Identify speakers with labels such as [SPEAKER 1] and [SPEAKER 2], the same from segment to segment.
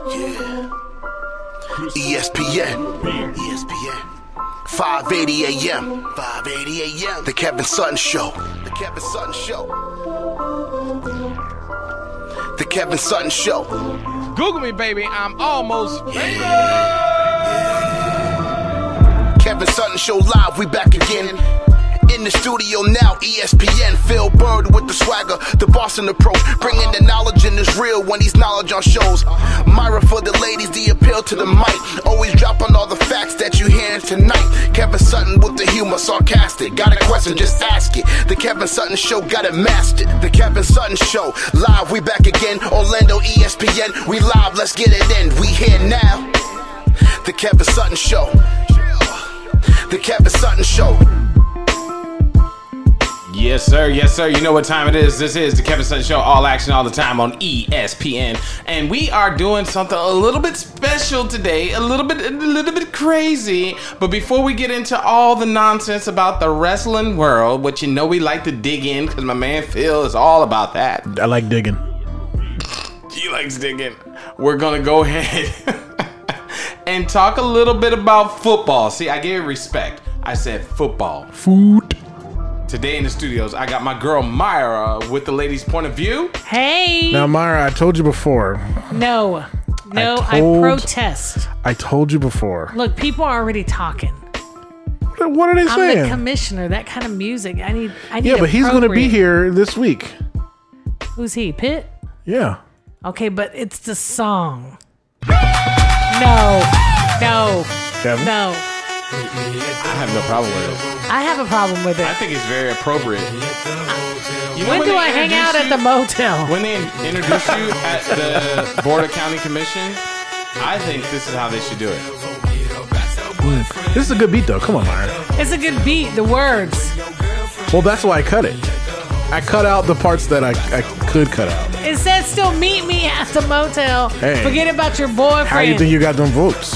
[SPEAKER 1] Yeah. ESPN. 5:80 a.m. 5:80 a.m. The Kevin Sutton Show. The Kevin Sutton Show. The Kevin Sutton Show.
[SPEAKER 2] Google me, baby. I'm almost famous.
[SPEAKER 1] Kevin Sutton Show live. We back again. In the studio now, ESPN, Phil Bird with the swagger, the Boston approach, bringing the knowledge in is real when he's knowledge on shows. Myra for the ladies, the appeal to the mic, always dropping all the facts that you hearing tonight. Kevin Sutton with the humor, sarcastic, got a question, just ask it. The Kevin Sutton Show got it mastered. The Kevin Sutton Show, live, we back again, Orlando, ESPN, we live, let's get it in, we here now. The Kevin Sutton Show. The Kevin Sutton Show.
[SPEAKER 2] Yes, sir. Yes, sir. You know what time it is. This is the Kevin Sutton Show, all action, all the time on ESPN. And we are doing something a little bit special today, a little bit crazy. But before we get into all the nonsense about the wrestling world, which you know we like to dig in because my man Phil is all about that.
[SPEAKER 3] I like digging.
[SPEAKER 2] He likes digging. We're going to go ahead and talk a little bit about football. See, I gave it respect. I said football.
[SPEAKER 3] Food.
[SPEAKER 2] Today in the studios, I got my girl Mayra with the ladies' point of view.
[SPEAKER 4] Hey.
[SPEAKER 3] Now, Myra, I told you before.
[SPEAKER 4] No, I protest.
[SPEAKER 3] I told you before.
[SPEAKER 4] Look, people are already talking.
[SPEAKER 3] What are they saying?
[SPEAKER 4] I'm the commissioner. That kind of music. I need.
[SPEAKER 3] Yeah, but he's going to be here this week.
[SPEAKER 4] Who's he? Pitt?
[SPEAKER 3] Yeah.
[SPEAKER 4] Okay, but it's the song. No.
[SPEAKER 3] Kevin?
[SPEAKER 4] No.
[SPEAKER 2] I have no problem with it.
[SPEAKER 4] I have a problem with it.
[SPEAKER 2] I think it's very appropriate. You know
[SPEAKER 4] when do I hang out at the motel?
[SPEAKER 2] When they introduce you at the Board of County Commission, I think this is how they should do it.
[SPEAKER 3] This is a good beat, though. Come on, Myra.
[SPEAKER 4] It's a good beat. The words.
[SPEAKER 3] Well, that's why I cut it. I cut out the parts that I could cut out.
[SPEAKER 4] It says still meet me at the motel.
[SPEAKER 3] Hey.
[SPEAKER 4] Forget about your boyfriend.
[SPEAKER 3] How do you think you got them votes?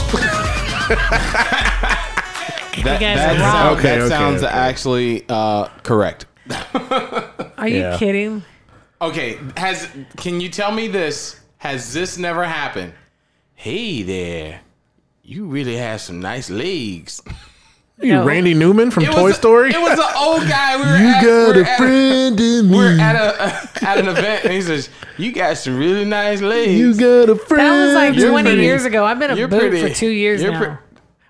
[SPEAKER 2] That sounds actually correct.
[SPEAKER 4] Are you kidding?
[SPEAKER 2] Okay, can you tell me this? Has this never happened? Hey there, you really have some nice legs.
[SPEAKER 3] You Randy Newman from Toy Story?
[SPEAKER 2] It was an old guy.
[SPEAKER 3] Friend in me.
[SPEAKER 2] We're at an event, and he says, "You got some really nice legs."
[SPEAKER 3] You got a friend.
[SPEAKER 4] That was like 20
[SPEAKER 2] pretty.
[SPEAKER 4] years ago. I've been a boot for 2 years now.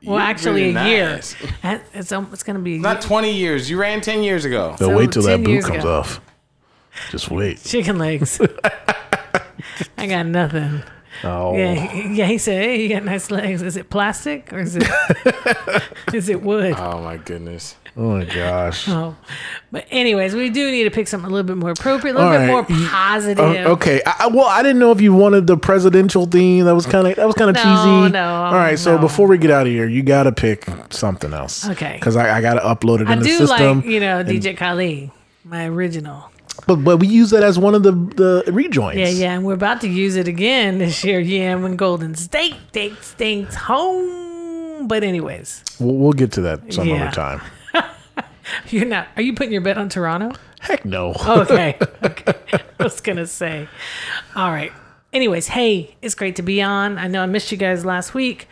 [SPEAKER 4] Well, actually,
[SPEAKER 2] pretty
[SPEAKER 4] a year.
[SPEAKER 2] nice.
[SPEAKER 4] It's going to be
[SPEAKER 2] Not 20 years. You ran 10 years ago.
[SPEAKER 3] So wait till that
[SPEAKER 4] 10
[SPEAKER 3] boot
[SPEAKER 4] years
[SPEAKER 3] comes
[SPEAKER 4] ago.
[SPEAKER 3] off. Just wait.
[SPEAKER 4] Chicken legs. I got nothing.
[SPEAKER 3] Oh.
[SPEAKER 4] Yeah, he said, hey, you got nice legs. Is it plastic or is it wood?
[SPEAKER 2] Oh, my goodness.
[SPEAKER 3] Oh, my gosh.
[SPEAKER 4] Oh. But anyways, we do need to pick something a little bit more appropriate, a little bit more positive.
[SPEAKER 3] Okay. I didn't know if you wanted the presidential theme. That was kind of cheesy.
[SPEAKER 4] No.
[SPEAKER 3] All right. So before we get out of here, you got to pick something else.
[SPEAKER 4] Okay.
[SPEAKER 3] Because I got to upload it in the system.
[SPEAKER 4] I do like, DJ Khaled, my original.
[SPEAKER 3] But we use that as one of the rejoins.
[SPEAKER 4] Yeah. And we're about to use it again this year. Yeah, when Golden State takes home. But anyways.
[SPEAKER 3] We'll get to that some other time.
[SPEAKER 4] Are you putting your bet on Toronto?
[SPEAKER 3] Heck no.
[SPEAKER 4] Okay. I was going to say. All right. Anyways, hey, it's great to be on. I know I missed you guys last week.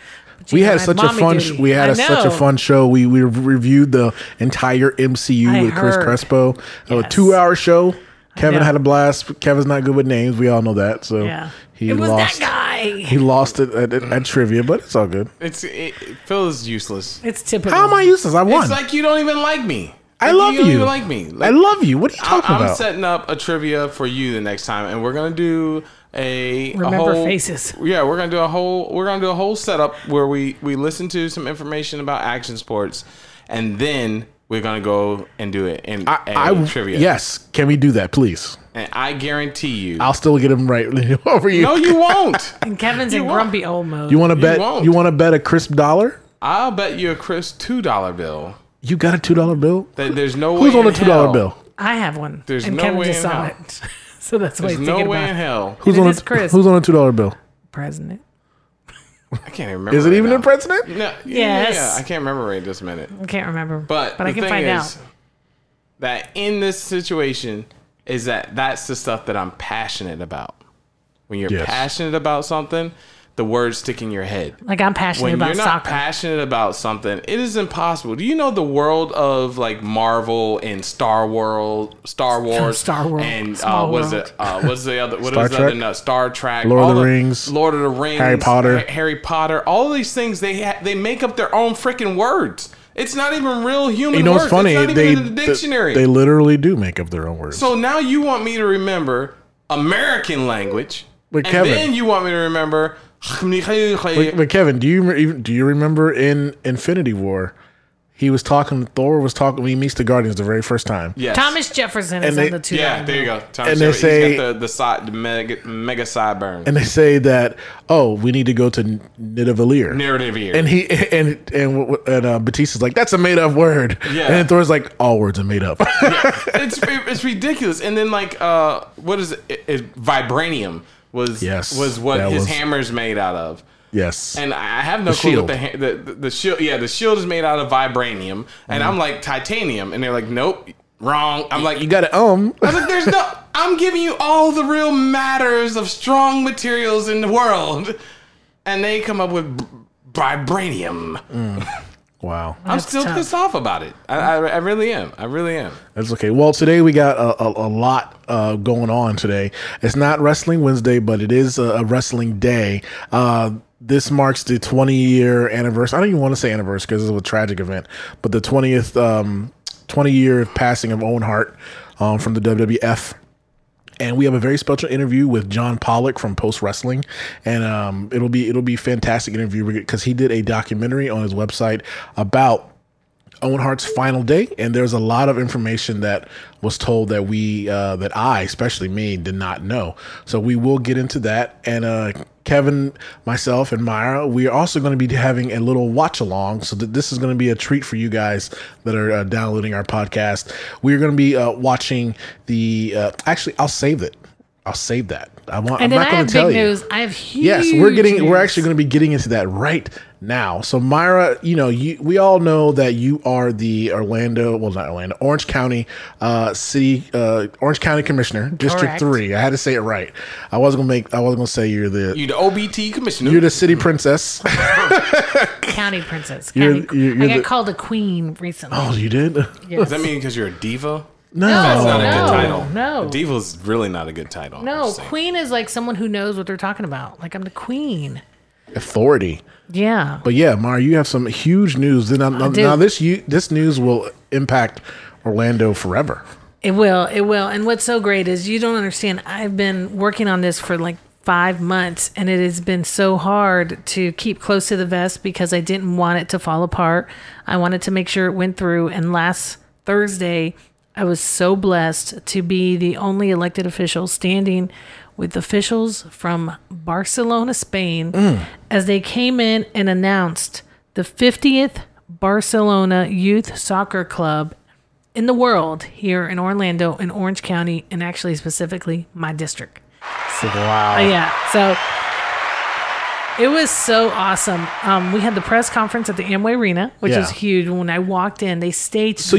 [SPEAKER 3] We had such a fun show. We reviewed the entire MCU with Chris Crespo. A 2-hour show. Kevin had a blast. Kevin's not good with names. We all know that. So he lost.
[SPEAKER 4] That guy.
[SPEAKER 3] He lost it at trivia, but it's all good.
[SPEAKER 2] It feels useless.
[SPEAKER 4] It's typical.
[SPEAKER 3] How am I useless? I won.
[SPEAKER 2] It's like you don't even like me.
[SPEAKER 3] I love you.
[SPEAKER 2] You don't even like me.
[SPEAKER 3] I love you. What are you talking about?
[SPEAKER 2] I'm setting up a trivia for you the next time, and we're gonna do a
[SPEAKER 4] Remember
[SPEAKER 2] whole
[SPEAKER 4] faces.
[SPEAKER 2] Yeah, we're gonna do a whole setup where we listen to some information about action sports, and then we're gonna go and do it in trivia.
[SPEAKER 3] Yes, can we do that, please?
[SPEAKER 2] And I guarantee you,
[SPEAKER 3] I'll still get him right over you.
[SPEAKER 2] No, you won't.
[SPEAKER 4] And Kevin's in grumpy old mode.
[SPEAKER 3] You want to bet? You want to bet a crisp dollar?
[SPEAKER 2] I'll bet you a crisp $2 bill.
[SPEAKER 3] You got a $2 bill?
[SPEAKER 2] There's no way.
[SPEAKER 3] Who's on a $2 bill?
[SPEAKER 4] I have one.
[SPEAKER 2] There's
[SPEAKER 4] and
[SPEAKER 2] no
[SPEAKER 4] Kevin
[SPEAKER 2] way
[SPEAKER 4] just
[SPEAKER 2] in
[SPEAKER 4] saw
[SPEAKER 2] hell.
[SPEAKER 4] it. So that's why he's
[SPEAKER 2] There's
[SPEAKER 4] thinking
[SPEAKER 2] no way
[SPEAKER 4] about
[SPEAKER 2] in
[SPEAKER 4] it.
[SPEAKER 2] hell.
[SPEAKER 3] Who's on a $2 bill?
[SPEAKER 4] President.
[SPEAKER 2] I can't even remember.
[SPEAKER 3] Is it even a president?
[SPEAKER 2] No.
[SPEAKER 4] Yes.
[SPEAKER 2] Yeah, I can't remember right this minute.
[SPEAKER 4] I can't remember.
[SPEAKER 2] But
[SPEAKER 4] I can find out.
[SPEAKER 2] That in this situation is that's the stuff that I'm passionate about. When you're passionate about something, the words stick in your head.
[SPEAKER 4] Like I'm passionate about soccer. When you're not
[SPEAKER 2] passionate about something, it is impossible. Do you know the world of like Marvel and Star Wars? And what's the other? What is the other? Star Trek.
[SPEAKER 3] Lord of the Rings.
[SPEAKER 2] Harry Potter. All of these things they make up their own freaking words. It's not even real human words.
[SPEAKER 3] What's funny?
[SPEAKER 2] It's not even in the dictionary.
[SPEAKER 3] They literally do make up their own words.
[SPEAKER 2] So now you want me to remember American language, then you want me to remember.
[SPEAKER 3] But Kevin, do you remember in Infinity War, Thor was talking when he meets the Guardians the very first time.
[SPEAKER 2] Yes.
[SPEAKER 4] Thomas Jefferson is on the two.
[SPEAKER 2] Yeah, there you go. Thomas Jefferson. He's got the mega sideburn.
[SPEAKER 3] And they say that we need to go to Nidavellir. And Batista's like, that's a made up word. Yeah. And then Thor's like, all words are made up.
[SPEAKER 2] It's ridiculous. And then like what is it? Vibranium was what his hammer's made out of.
[SPEAKER 3] Yes.
[SPEAKER 2] And I have no clue what the shield. Yeah, the shield is made out of vibranium, and I'm like titanium, and they're like, nope, wrong. I'm like,
[SPEAKER 3] you got to
[SPEAKER 2] I was like, I'm giving you all the real matters of strong materials in the world, and they come up with vibranium.
[SPEAKER 3] Wow.
[SPEAKER 2] I'm still pissed off about it. I really am.
[SPEAKER 3] That's okay. Well, today we got a lot going on today. It's not Wrestling Wednesday, but it is a wrestling day. This marks the 20-year anniversary. I don't even want to say anniversary because it's a tragic event, but the 20-year passing of Owen Hart from the WWF. And we have a very special interview with John Pollock from Post Wrestling, and it'll be a fantastic interview because he did a documentary on his website about Owen Hart's final day, and there's a lot of information that was told that that I, especially me, did not know. So we will get into that, and Kevin, myself, and Mayra, we are also going to be having a little watch along. So that this is going to be a treat for you guys that are downloading our podcast. We're going to be watching the. Actually, I'll save it. I'll save that. I'm not going to tell you.
[SPEAKER 4] News. I have huge.
[SPEAKER 3] Yes, we're actually going to be getting into that right now. So Mayra, we all know that you are the Orange County Orange County Commissioner, District 3. I had to say it right. I wasn't going to say you're the
[SPEAKER 2] OBT Commissioner.
[SPEAKER 3] You're the city princess.
[SPEAKER 4] County princess. I got called a queen recently.
[SPEAKER 3] Oh, you did?
[SPEAKER 4] Yes.
[SPEAKER 2] Does that mean because you're a diva?
[SPEAKER 3] No,
[SPEAKER 2] that's not a good title.
[SPEAKER 4] No,
[SPEAKER 2] diva's really not a good title.
[SPEAKER 4] No, queen is like someone who knows what they're talking about. Like I'm the queen.
[SPEAKER 3] Authority.
[SPEAKER 4] Yeah.
[SPEAKER 3] But yeah, Mara, you have some huge news. Now this news will impact Orlando forever.
[SPEAKER 4] It will. And what's so great is you don't understand. I've been working on this for like 5 months, and it has been so hard to keep close to the vest because I didn't want it to fall apart. I wanted to make sure it went through. And last Thursday, I was so blessed to be the only elected official standing with officials from Barcelona, Spain, as they came in and announced the 50th Barcelona Youth Soccer Club in the world here in Orlando, in Orange County, and actually specifically my district.
[SPEAKER 3] Wow.
[SPEAKER 4] Yeah. So it was so awesome. We had the press conference at the Amway Arena, which was huge. When I walked in, they staged.
[SPEAKER 3] So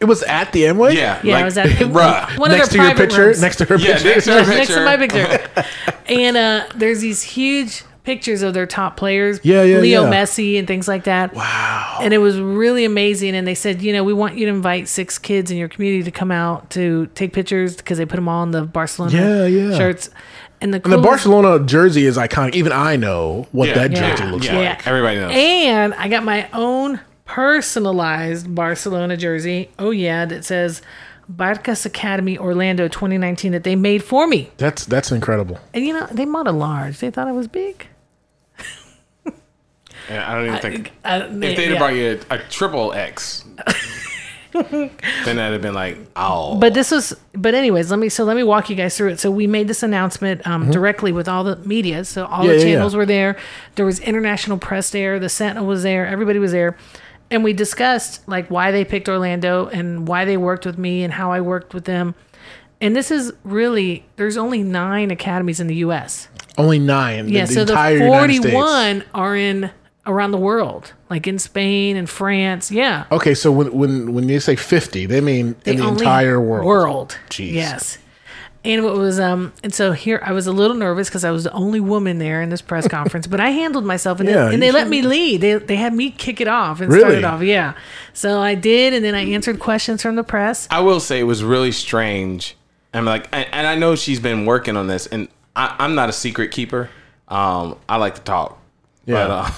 [SPEAKER 3] it was at the Amway?
[SPEAKER 2] Yeah.
[SPEAKER 4] Yeah, it was at one of
[SPEAKER 3] next
[SPEAKER 4] their private rooms.
[SPEAKER 3] Next to her picture?
[SPEAKER 4] Next to my picture. And there's these huge pictures of their top players. Leo Messi and things like that.
[SPEAKER 3] Wow.
[SPEAKER 4] And it was really amazing. And they said, we want you to invite 6 kids in your community to come out to take pictures because they put them all in the Barcelona shirts. And the
[SPEAKER 3] Barcelona jersey is iconic. Even I know what that jersey looks like.
[SPEAKER 4] Yeah.
[SPEAKER 2] Everybody knows.
[SPEAKER 4] And I got my own personalized Barcelona jersey. Oh, yeah. That says Barcas Academy Orlando 2019 that they made for me.
[SPEAKER 3] That's incredible.
[SPEAKER 4] And, they modeled large. They thought I was big.
[SPEAKER 2] Yeah, I don't even think. If they'd have brought you a triple X. Then that'd have been like, oh.
[SPEAKER 4] But anyways, let me walk you guys through it. So we made this announcement directly with all the media. So all the channels were there. There was international press there. The Sentinel was there. Everybody was there. And we discussed like why they picked Orlando and why they worked with me and how I worked with them. And this is really, there's only 9 academies in the U.S.
[SPEAKER 3] Only 9?
[SPEAKER 4] Yeah, so the 41 are in around the world, like in Spain and France. Yeah.
[SPEAKER 3] Okay, so when they say 50, they mean in the entire world.
[SPEAKER 4] Jeez. Yes. And what was and so here I was a little nervous because I was the only woman there in this press conference, but I handled myself and they let me lead. They had me kick it off and start it off. Yeah. So I did, and then I answered questions from the press.
[SPEAKER 2] I will say it was really strange. I'm like, and I know she's been working on this, and I'm not a secret keeper. I like to talk. Yeah.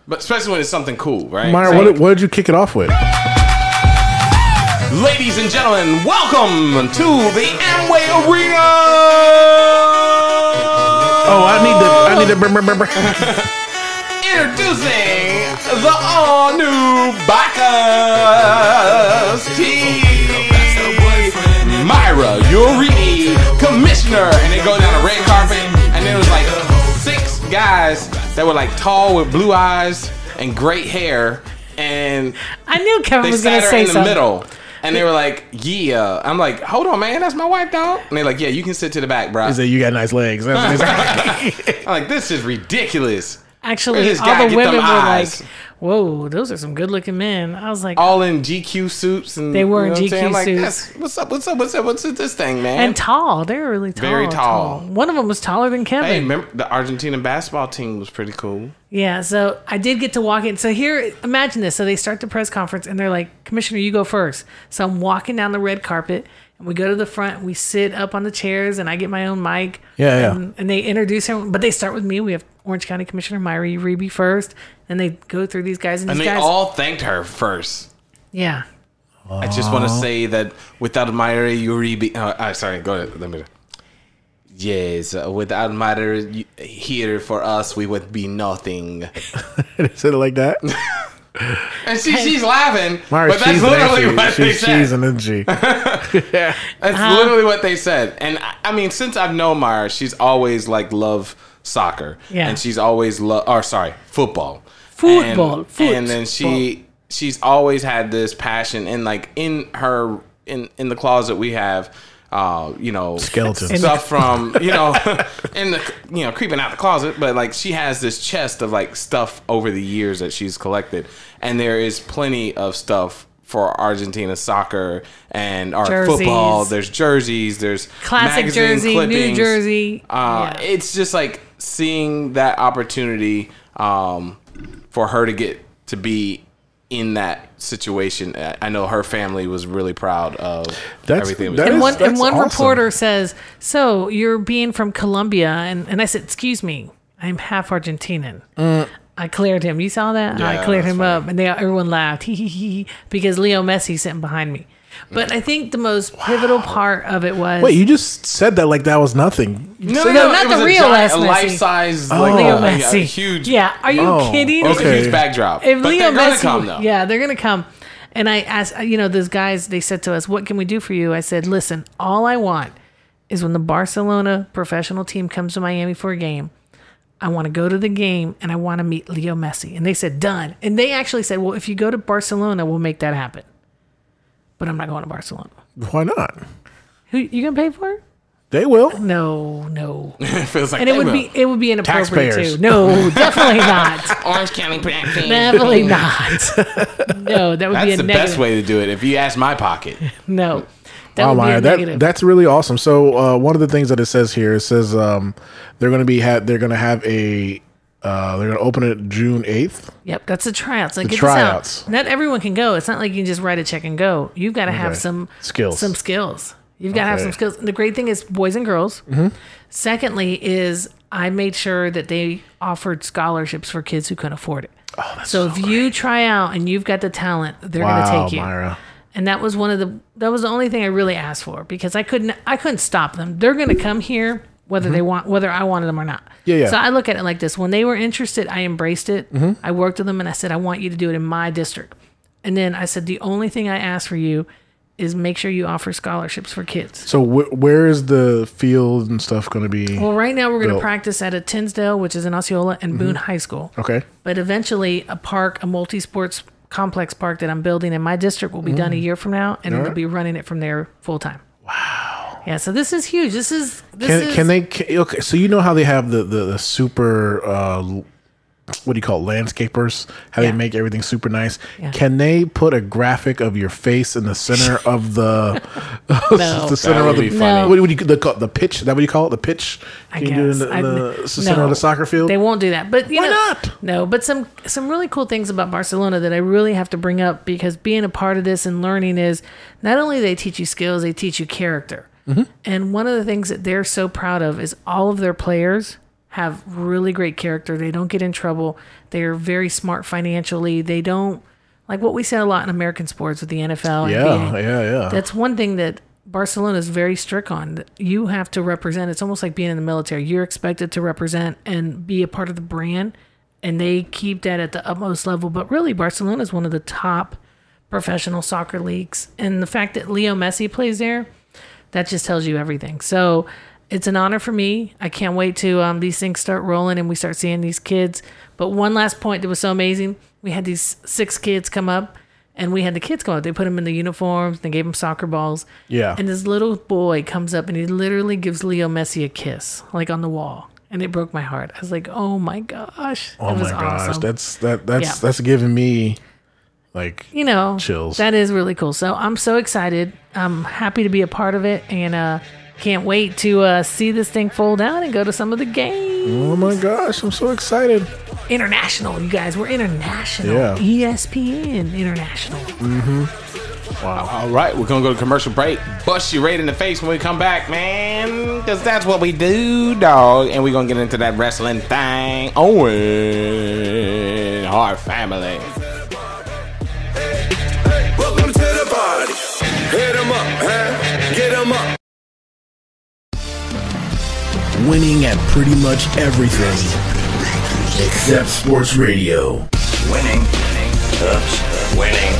[SPEAKER 2] But especially when it's something cool, right?
[SPEAKER 3] Mayra, what did you kick it off with?
[SPEAKER 2] Ladies and gentlemen, welcome to the Amway Arena.
[SPEAKER 3] Oh, I need to.
[SPEAKER 2] Introducing the all new Bacchus team. Mayra, Yuri, Commissioner, and they go down a red carpet, and there was like 6 guys that were like tall with blue eyes and great hair, and
[SPEAKER 4] I knew Kevin was going to say something.
[SPEAKER 2] They sat her in the middle. And they were like, yeah. I'm like, hold on, man. That's my wife, dog. And they're like, yeah, you can sit to the back, bro.
[SPEAKER 3] He said, you got nice legs.
[SPEAKER 2] I'm like, this is ridiculous.
[SPEAKER 4] Actually, all the women were like, whoa, those are some good looking men. I was like,
[SPEAKER 2] all in GQ suits. And
[SPEAKER 4] they were in GQ suits.
[SPEAKER 2] What's up? What's this thing, man?
[SPEAKER 4] And tall. They were really tall.
[SPEAKER 2] Very tall.
[SPEAKER 4] One of them was taller than Kevin.
[SPEAKER 2] Hey, remember the Argentinian basketball team was pretty cool.
[SPEAKER 4] Yeah, so I did get to walk in. So here, imagine this. So they start the press conference and they're like, Commissioner, you go first. So I'm walking down the red carpet and we go to the front and we sit up on the chairs and I get my own mic. And they introduce him, but they start with me. We have Orange County Commissioner Mayra Uribe first. And they go through these guys. And
[SPEAKER 2] they all thanked her first.
[SPEAKER 4] Yeah.
[SPEAKER 2] I just want to say that without Mayra Uribe... sorry, go ahead. Let me... Yes, without Mayra here for us, we would be nothing.
[SPEAKER 3] They said it like that?
[SPEAKER 2] And she's laughing,
[SPEAKER 3] Mayra,
[SPEAKER 2] but that's literally what they said.
[SPEAKER 3] She's an NG.
[SPEAKER 2] That's literally what they said. And I mean, since I've known Mayra, she's always like loved soccer.
[SPEAKER 4] Yeah.
[SPEAKER 2] And she's always football.
[SPEAKER 4] Football.
[SPEAKER 2] And then she's always had this passion, and like in the closet we have
[SPEAKER 3] skeletons
[SPEAKER 2] stuff from in the creeping out the closet, but like she has this chest of like stuff over the years that she's collected, and there is plenty of stuff for Argentina soccer and our football. There's jerseys, there's
[SPEAKER 4] classic
[SPEAKER 2] magazine
[SPEAKER 4] jersey,
[SPEAKER 2] clippings.
[SPEAKER 4] new jersey.
[SPEAKER 2] It's just like seeing that opportunity for her to get to be in that situation. I know her family was really proud of everything.
[SPEAKER 4] And one awesome. Reporter says, so you're being from Colombia. And I said, excuse me, I'm half Argentinian. I cleared him. You saw that?
[SPEAKER 2] Yeah,
[SPEAKER 4] I cleared him up. And everyone laughed. Because Leo Messi's sitting behind me. But I think the most pivotal part of it was...
[SPEAKER 3] Wait, you just said that like that was nothing.
[SPEAKER 4] No, not the real Messi.
[SPEAKER 2] Life-size,
[SPEAKER 4] Leo Messi.
[SPEAKER 2] Huge...
[SPEAKER 4] Yeah, are you kidding?
[SPEAKER 2] It's a huge backdrop.
[SPEAKER 4] If
[SPEAKER 2] but
[SPEAKER 4] Leo
[SPEAKER 2] they're going to
[SPEAKER 4] Messi,
[SPEAKER 2] come, though.
[SPEAKER 4] Yeah, they're going to come. And I asked, those guys, they said to us, what can we do for you? I said, listen, all I want is when the Barcelona professional team comes to Miami for a game, I want to go to the game and I want to meet Leo Messi. And they said, done. And they actually said, well, if you go to Barcelona, we'll make that happen. But I'm not going to Barcelona.
[SPEAKER 3] Why not?
[SPEAKER 4] Who you gonna pay for it?
[SPEAKER 3] They will.
[SPEAKER 4] No.
[SPEAKER 2] It feels like
[SPEAKER 4] and it would be inappropriate
[SPEAKER 3] taxpayers.
[SPEAKER 4] Too. No, definitely not.
[SPEAKER 2] Orange County production.
[SPEAKER 4] Definitely not. No, that would
[SPEAKER 2] That's
[SPEAKER 4] be a
[SPEAKER 2] the
[SPEAKER 4] negative.
[SPEAKER 2] best way to do it. If you ask my pocket.
[SPEAKER 4] No. That would be a negative.
[SPEAKER 3] That's really awesome. So one of the things that it says here, it says they're going to have a they're going to open it June 8th.
[SPEAKER 4] Yep, that's the tryouts. Like,
[SPEAKER 3] the tryouts.
[SPEAKER 4] Not everyone can go. It's not like you can just write a check and go. You've got to have some
[SPEAKER 3] skills.
[SPEAKER 4] You've got to have some skills. And the great thing is boys and girls.
[SPEAKER 3] Mm-hmm.
[SPEAKER 4] Secondly is I made sure that they offered scholarships for kids who couldn't afford it.
[SPEAKER 3] Oh, that's
[SPEAKER 4] so if you try out and you've got the talent, they're going to take you.
[SPEAKER 3] Mayra.
[SPEAKER 4] And that was that was the only thing I really asked for, because I couldn't stop them. They're going to come here whether I wanted them or not.
[SPEAKER 3] Yeah.
[SPEAKER 4] So I look at it like this. When they were interested, I embraced it.
[SPEAKER 3] Mm-hmm.
[SPEAKER 4] I worked with them and I said, I want you to do it in my district. And then I said, the only thing I ask for you is make sure you offer scholarships for kids.
[SPEAKER 3] So where is the field and stuff going to be?
[SPEAKER 4] Well, right now we're going to practice at a Tinsdale, which is in Osceola, and Boone High School.
[SPEAKER 3] Okay.
[SPEAKER 4] But eventually a multi-sports complex park that I'm building in my district will be done a year from now, and then they'll be running it from there full time.
[SPEAKER 3] Wow.
[SPEAKER 4] Yeah, so this is huge. This is
[SPEAKER 3] okay, so you know how they have the super what do you call it, landscapers, how they make everything super nice.
[SPEAKER 4] Yeah.
[SPEAKER 3] Can they put a graphic of your face in the center of the the center of the
[SPEAKER 2] funny.
[SPEAKER 3] what do you the pitch? Is that what you call it? The pitch? Can you do it in the center of the soccer field?
[SPEAKER 4] They won't do that. But
[SPEAKER 3] why not?
[SPEAKER 4] No, but some really cool things about Barcelona that I really have to bring up, because being a part of this and learning is not only do they teach you skills, they teach you character. Mm-hmm. And one of the things that they're so proud of is all of their players have really great character. They don't get in trouble. They're very smart financially. They don't, like what we say a lot in American sports with the NFL.
[SPEAKER 3] Yeah.
[SPEAKER 4] That's one thing that Barcelona is very strict on. You have to represent. It's almost like being in the military. You're expected to represent and be a part of the brand, and they keep that at the utmost level. But really, Barcelona is one of the top professional soccer leagues. And the fact that Leo Messi plays there, that just tells you everything. So it's an honor for me. I can't wait to these things start rolling and we start seeing these kids. But one last point that was so amazing, we had these 6 kids come up, and we had the kids come up. They put them in the uniforms. They gave them soccer balls.
[SPEAKER 3] Yeah.
[SPEAKER 4] And this little boy comes up and he literally gives Leo Messi a kiss, like on the wall. And it broke my heart. I was like, oh my gosh.
[SPEAKER 3] Oh my gosh.
[SPEAKER 4] Awesome.
[SPEAKER 3] That's giving me like, chills.
[SPEAKER 4] That is really cool. So I'm so excited. I'm happy to be a part of it, and can't wait to see this thing fold out and go to some of the games.
[SPEAKER 3] Oh my gosh, I'm so excited.
[SPEAKER 4] International, you guys. We're international.
[SPEAKER 3] Yeah.
[SPEAKER 4] ESPN International.
[SPEAKER 3] Mm-hmm.
[SPEAKER 2] Wow. All right, we're going to go to commercial break. Bust you right in the face when we come back, man. Because that's what we do, dog. And we're going to get into that wrestling thing. Owen Hart family.
[SPEAKER 5] Welcome to the party. Hit 'em up, huh? Get 'em up.
[SPEAKER 1] Winning at pretty much everything except sports radio. Winning. Winning.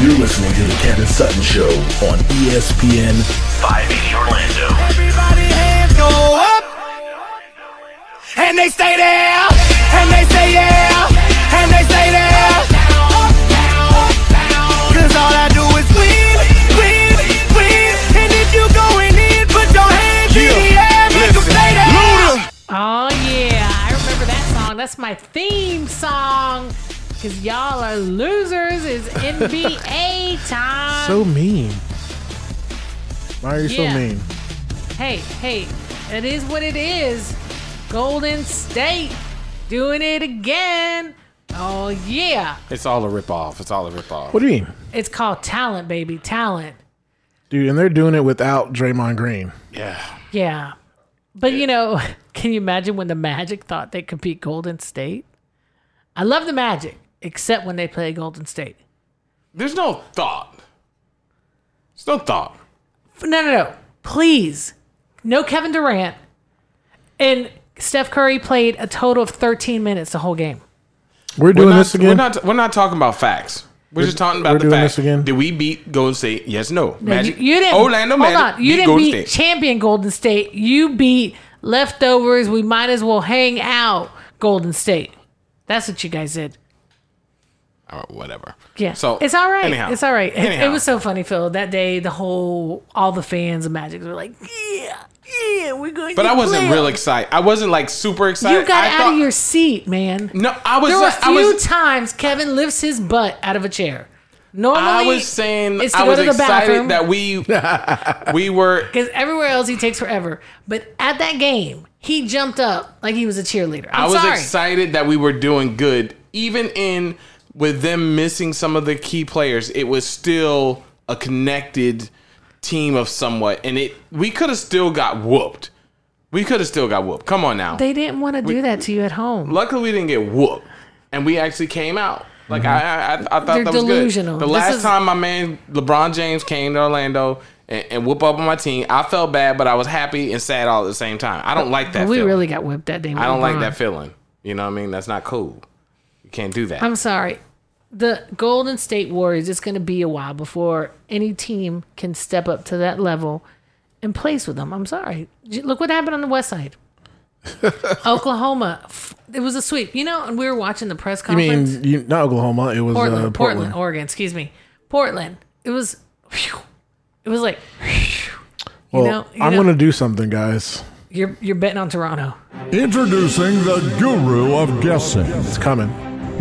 [SPEAKER 1] You're listening to the Kevin Sutton Show on ESPN 580 Orlando.
[SPEAKER 5] Everybody hands go up. And they stay there. And they say yeah. And they stay there. Cause all I do is win. And if you going in, put your hands in the air. Make them stay there.
[SPEAKER 4] Oh, yeah. I remember that song. That's my theme song. Because y'all are losers. It's NBA time.
[SPEAKER 3] So mean. Why are you so mean?
[SPEAKER 4] Hey, it is what it is. Golden State doing it again. Oh, yeah.
[SPEAKER 2] It's all a ripoff.
[SPEAKER 3] What do you mean?
[SPEAKER 4] It's called talent, baby. Talent.
[SPEAKER 3] Dude, and they're doing it without Draymond Green.
[SPEAKER 4] Yeah. But, can you imagine when the Magic thought they could beat Golden State? I love the Magic, except when they play Golden State.
[SPEAKER 2] There's no thought.
[SPEAKER 4] No. Please. No Kevin Durant. And Steph Curry played a total of 13 minutes the whole game.
[SPEAKER 3] We're doing this again?
[SPEAKER 2] We're not talking about facts. We're just talking about the fact. Did we beat Golden State? Yes, no. Magic.
[SPEAKER 4] You didn't.
[SPEAKER 2] Orlando Magic.
[SPEAKER 4] You didn't
[SPEAKER 2] Golden
[SPEAKER 4] beat
[SPEAKER 2] State.
[SPEAKER 4] champion Golden State. You beat leftovers. We might as well hang out Golden State. That's what you guys did.
[SPEAKER 2] Or whatever.
[SPEAKER 4] Yeah.
[SPEAKER 2] So
[SPEAKER 4] it's all right.
[SPEAKER 2] Anyhow,
[SPEAKER 4] It's all right. It was so funny, Phil. That day, all the fans of Magic were like, yeah, we're going.
[SPEAKER 2] But I wasn't real excited. I wasn't like super excited.
[SPEAKER 4] You got out of your seat, man.
[SPEAKER 2] No, I was.
[SPEAKER 4] There were a few times Kevin lifts his butt out of a chair. Normally,
[SPEAKER 2] I was saying
[SPEAKER 4] it's to
[SPEAKER 2] I
[SPEAKER 4] go
[SPEAKER 2] was
[SPEAKER 4] to the
[SPEAKER 2] excited
[SPEAKER 4] bathroom.
[SPEAKER 2] that we were,
[SPEAKER 4] because everywhere else he takes forever. But at that game, he jumped up like he was a cheerleader. I was
[SPEAKER 2] excited that we were doing good, even with them missing some of the key players. It was still a connected team of somewhat, and we could have still got whooped. Come on now.
[SPEAKER 4] They didn't want to do that to you at home.
[SPEAKER 2] Luckily, we didn't get whooped, and we actually came out. Like I thought
[SPEAKER 4] They're
[SPEAKER 2] that was
[SPEAKER 4] delusional.
[SPEAKER 2] good. The last time my man LeBron James came to Orlando and whoop up on my team, I felt bad, but I was happy and sad all at the same time. I don't like that.
[SPEAKER 4] We
[SPEAKER 2] feeling.
[SPEAKER 4] really got whipped that day.
[SPEAKER 2] I don't like that feeling. You know what I mean? That's not cool. You can't do that.
[SPEAKER 4] I'm sorry. The Golden State Warriors, it's going to be a while before any team can step up to that level and place with them. I'm sorry. Look what happened on the West Side. Oklahoma, it was a sweep. And we were watching the press conference.
[SPEAKER 3] You mean not Oklahoma? It was
[SPEAKER 4] Portland, Oregon. Excuse me, Portland. It was like,
[SPEAKER 3] I'm going to do something, guys.
[SPEAKER 4] You're betting on Toronto.
[SPEAKER 6] Introducing the guru of guessing.
[SPEAKER 3] It's coming.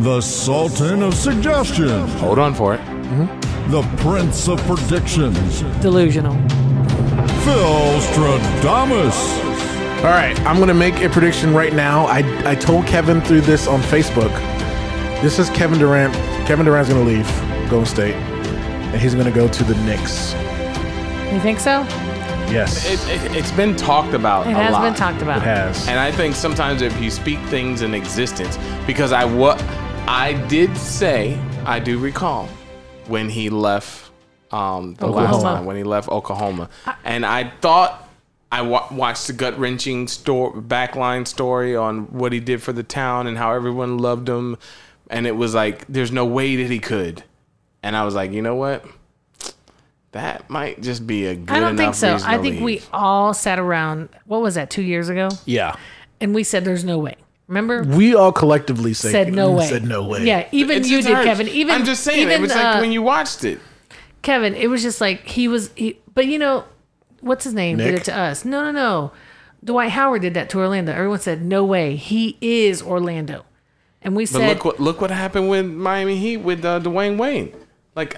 [SPEAKER 6] The Sultan of Suggestion.
[SPEAKER 2] Hold on for it.
[SPEAKER 6] The Prince of Predictions.
[SPEAKER 4] Delusional.
[SPEAKER 3] Phil Stradamus. All right, I'm going to make a prediction right now. I told Kevin through this on Facebook. This is Kevin Durant. Kevin Durant's going to leave Golden State, and he's going to go to the Knicks.
[SPEAKER 4] You think so?
[SPEAKER 3] Yes.
[SPEAKER 2] It's been talked about a lot.
[SPEAKER 4] It has been talked about.
[SPEAKER 3] It has.
[SPEAKER 2] And I think sometimes if you speak things in existence, because I did say, I do recall when he left the last time, when he left Oklahoma. And I thought I watched the gut-wrenching backline story on what he did for the town and how everyone loved him. And it was like, there's no way that he could. And I was like, you know what? That might just be a good enough
[SPEAKER 4] I don't think so.
[SPEAKER 2] reason
[SPEAKER 4] I
[SPEAKER 2] to
[SPEAKER 4] think
[SPEAKER 2] leave.
[SPEAKER 4] we all sat around, what was that, 2 years ago?
[SPEAKER 3] Yeah.
[SPEAKER 4] And we said there's no way. Remember?
[SPEAKER 3] We all collectively
[SPEAKER 4] said no way.
[SPEAKER 3] Said no way.
[SPEAKER 4] Yeah, even
[SPEAKER 2] It's
[SPEAKER 4] you
[SPEAKER 2] just
[SPEAKER 4] did,
[SPEAKER 2] hard.
[SPEAKER 4] Kevin. Even
[SPEAKER 2] I'm just saying, it was like when you watched it.
[SPEAKER 4] Kevin, it was just like but you know, what's his name
[SPEAKER 3] Nick?
[SPEAKER 4] did it to us. No. Dwight Howard did that to Orlando. Everyone said, no way. He is Orlando. And we said...
[SPEAKER 2] But look what happened with Miami Heat with Dwayne Wade. Like,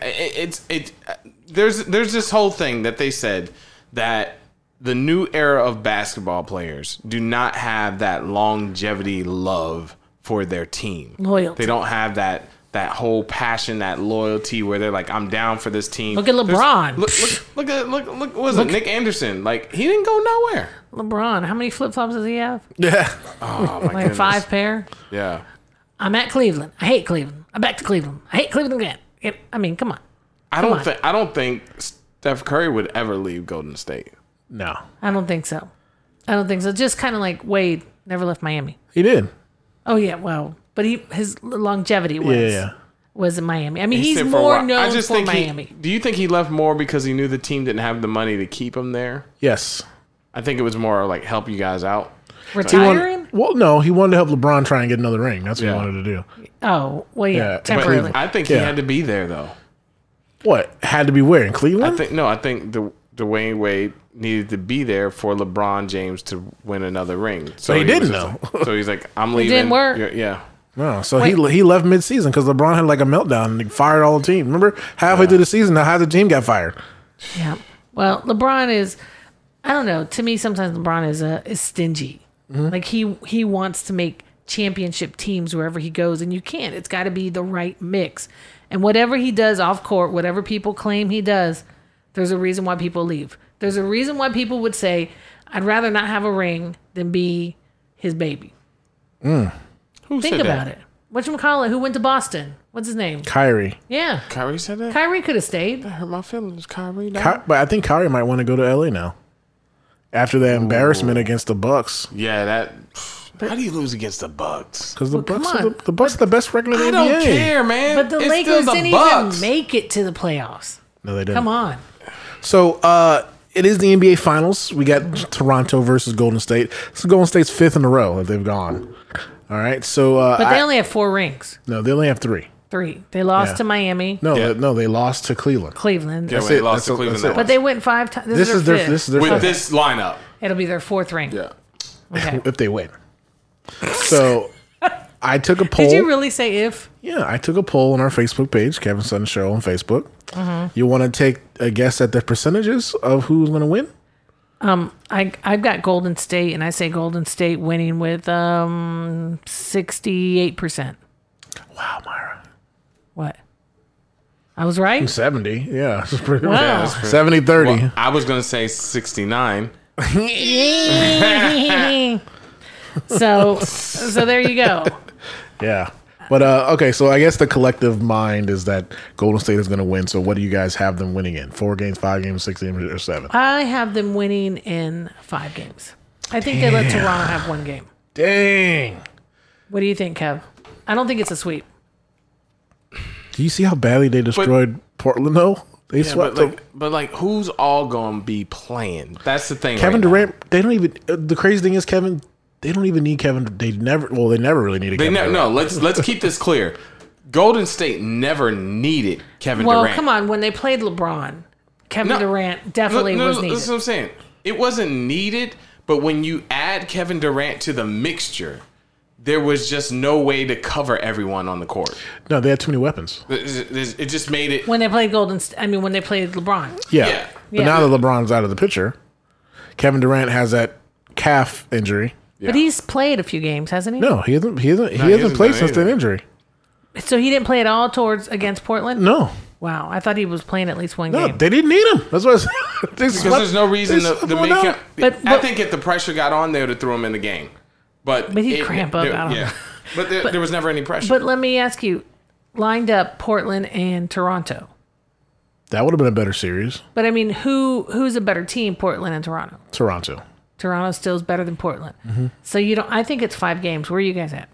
[SPEAKER 2] there's this whole thing that they said that the new era of basketball players do not have that longevity love for their team.
[SPEAKER 4] Loyalty.
[SPEAKER 2] They don't have that whole passion, that loyalty where they're like, I'm down for this team.
[SPEAKER 4] Look at LeBron.
[SPEAKER 2] Look, what was it? Nick Anderson. Like, he didn't go nowhere.
[SPEAKER 4] LeBron, how many flip-flops does he have?
[SPEAKER 3] Yeah.
[SPEAKER 2] Oh, my
[SPEAKER 4] Like
[SPEAKER 2] goodness.
[SPEAKER 4] 5 pair?
[SPEAKER 2] Yeah.
[SPEAKER 4] I'm at Cleveland. I hate Cleveland. I'm back to Cleveland. I hate Cleveland again. I mean, come on.
[SPEAKER 2] I don't think Steph Curry would ever leave Golden State.
[SPEAKER 3] No.
[SPEAKER 4] I don't think so. Just kind of like Wade never left Miami.
[SPEAKER 3] He did.
[SPEAKER 4] Oh, yeah, well, but his longevity was in Miami. I mean, he's
[SPEAKER 2] stayed for a
[SPEAKER 4] more
[SPEAKER 2] while.
[SPEAKER 4] known for Miami.
[SPEAKER 2] Do you think he left more because he knew the team didn't have the money to keep him there?
[SPEAKER 3] Yes.
[SPEAKER 2] I think it was more like help you guys out.
[SPEAKER 4] Retiring?
[SPEAKER 3] No, he wanted to help LeBron try and get another ring. That's what he wanted to do.
[SPEAKER 4] Oh, well, yeah,
[SPEAKER 3] Yeah,
[SPEAKER 4] temporarily.
[SPEAKER 2] I think he had to be there though.
[SPEAKER 3] What? Had to be where? In Cleveland?
[SPEAKER 2] I think Dwayne Wade needed to be there for LeBron James to win another ring. So
[SPEAKER 3] he didn't
[SPEAKER 2] was just
[SPEAKER 3] though.
[SPEAKER 2] like- so he's like, I'm leaving.
[SPEAKER 4] didn't work.
[SPEAKER 2] Yeah.
[SPEAKER 3] No, so he left mid-season because LeBron had like a meltdown and he fired all the team. Remember? Halfway through the season, half the team got fired.
[SPEAKER 4] Yeah. Well, LeBron is, I don't know. To me, sometimes LeBron is stingy.
[SPEAKER 3] Mm-hmm.
[SPEAKER 4] Like he wants to make championship teams wherever he goes, and you can't. It's got to be the right mix. And whatever he does off court, whatever people claim he does, there's a reason why people leave. There's a reason why people would say, I'd rather not have a ring than be his baby.
[SPEAKER 2] Who
[SPEAKER 4] Think
[SPEAKER 2] said
[SPEAKER 4] about
[SPEAKER 2] that?
[SPEAKER 4] it. Whatchamacallit, who went to Boston? What's his name?
[SPEAKER 3] Kyrie.
[SPEAKER 4] Yeah.
[SPEAKER 2] Kyrie said that?
[SPEAKER 4] Kyrie could have stayed.
[SPEAKER 2] That hurt my feelings. Kyrie.
[SPEAKER 3] But I think Kyrie might want to go to LA now. After that embarrassment against the Bucks.
[SPEAKER 2] Yeah, how do you lose against the Bucks?
[SPEAKER 3] Because the
[SPEAKER 4] come
[SPEAKER 3] Bucks
[SPEAKER 4] on.
[SPEAKER 3] the Bucks are the best record in the
[SPEAKER 2] I
[SPEAKER 3] NBA.
[SPEAKER 2] don't care, man.
[SPEAKER 4] But the
[SPEAKER 2] It's
[SPEAKER 4] Lakers
[SPEAKER 2] still the
[SPEAKER 4] didn't
[SPEAKER 2] Bucks.
[SPEAKER 4] even make it to the playoffs.
[SPEAKER 3] No, they didn't.
[SPEAKER 4] Come on.
[SPEAKER 3] So it is the NBA Finals. We got Toronto versus Golden State. This is Golden State's 5th in a row that they've gone. All right. So
[SPEAKER 4] But they only have 4 rings.
[SPEAKER 3] no, they only have 3.
[SPEAKER 4] 3. They lost
[SPEAKER 3] Yeah.
[SPEAKER 4] to Miami,
[SPEAKER 3] No,
[SPEAKER 2] Yeah.
[SPEAKER 3] they lost to Cleveland.
[SPEAKER 4] Cleveland.
[SPEAKER 2] Yeah,
[SPEAKER 3] That's
[SPEAKER 2] they
[SPEAKER 3] it.
[SPEAKER 2] lost to
[SPEAKER 3] That's
[SPEAKER 2] Cleveland.
[SPEAKER 3] it.
[SPEAKER 2] that
[SPEAKER 4] But
[SPEAKER 2] one.
[SPEAKER 4] they went 5 times.
[SPEAKER 3] This is their 5th.
[SPEAKER 2] With
[SPEAKER 3] fifth.
[SPEAKER 2] this lineup.
[SPEAKER 4] It'll be their 4th ring.
[SPEAKER 2] Yeah.
[SPEAKER 4] Okay.
[SPEAKER 3] If they win. So I took a poll.
[SPEAKER 4] Did you really say if?
[SPEAKER 3] Yeah, I took a poll on our Facebook page, Kevin Sutton Show on Facebook. You want to take a guess at the percentages of who's going to win?
[SPEAKER 4] I've got Golden State, and I say Golden State winning with 68%.
[SPEAKER 3] Wow, Mayra.
[SPEAKER 4] What? I was right?
[SPEAKER 3] 70. Yeah. It's pretty
[SPEAKER 4] Wow.
[SPEAKER 3] 70-30.
[SPEAKER 2] Well, I was going to say 69.
[SPEAKER 4] So there you go.
[SPEAKER 3] Yeah. But, okay, so I guess the collective mind is that Golden State is going to win. So what do you guys have them winning in? 4 games, 5 games, 6 games, or 7?
[SPEAKER 4] I have them winning in 5 games. I think they let Toronto have 1 game.
[SPEAKER 3] Dang.
[SPEAKER 4] What do you think, Kev? I don't think it's a sweep.
[SPEAKER 3] Do you see how badly they destroyed Portland, though? They swept them.
[SPEAKER 2] But who's all going to be playing? That's the thing.
[SPEAKER 3] Kevin
[SPEAKER 2] right now.
[SPEAKER 3] Durant, they don't even, the crazy thing is, Kevin, they don't even need Kevin. They never really needed Kevin Durant.
[SPEAKER 2] No, let's keep this clear. Golden State never needed Kevin
[SPEAKER 4] Well,
[SPEAKER 2] Durant.
[SPEAKER 4] come on. When they played LeBron, Kevin Durant definitely was needed.
[SPEAKER 2] That's what I'm saying. It wasn't needed, But when you add Kevin Durant to the mixture, there was just no way to cover everyone on the court.
[SPEAKER 3] No, they had too many weapons.
[SPEAKER 2] It just made it...
[SPEAKER 4] When they played when they played LeBron.
[SPEAKER 3] Yeah. But now that LeBron's out of the picture, Kevin Durant has that calf injury.
[SPEAKER 4] But he's played a few games, hasn't he?
[SPEAKER 3] No, he hasn't played since that injury.
[SPEAKER 4] So he didn't play at all against Portland?
[SPEAKER 3] No.
[SPEAKER 4] Wow, I thought he was playing at least one game.
[SPEAKER 3] No, they didn't need him. That's what
[SPEAKER 2] because there's no reason to make him...
[SPEAKER 4] But
[SPEAKER 2] I think if the pressure got on, they would have threw him in the game. But
[SPEAKER 4] he'd cramp up. I don't know.
[SPEAKER 2] But there was never any pressure.
[SPEAKER 4] But let me ask you, lined up Portland and Toronto.
[SPEAKER 3] That would have been a better series.
[SPEAKER 4] But I mean, who's a better team, Portland and Toronto?
[SPEAKER 3] Toronto.
[SPEAKER 4] Toronto still is better than Portland. Mm-hmm. So I think it's 5 games. Where are you guys at?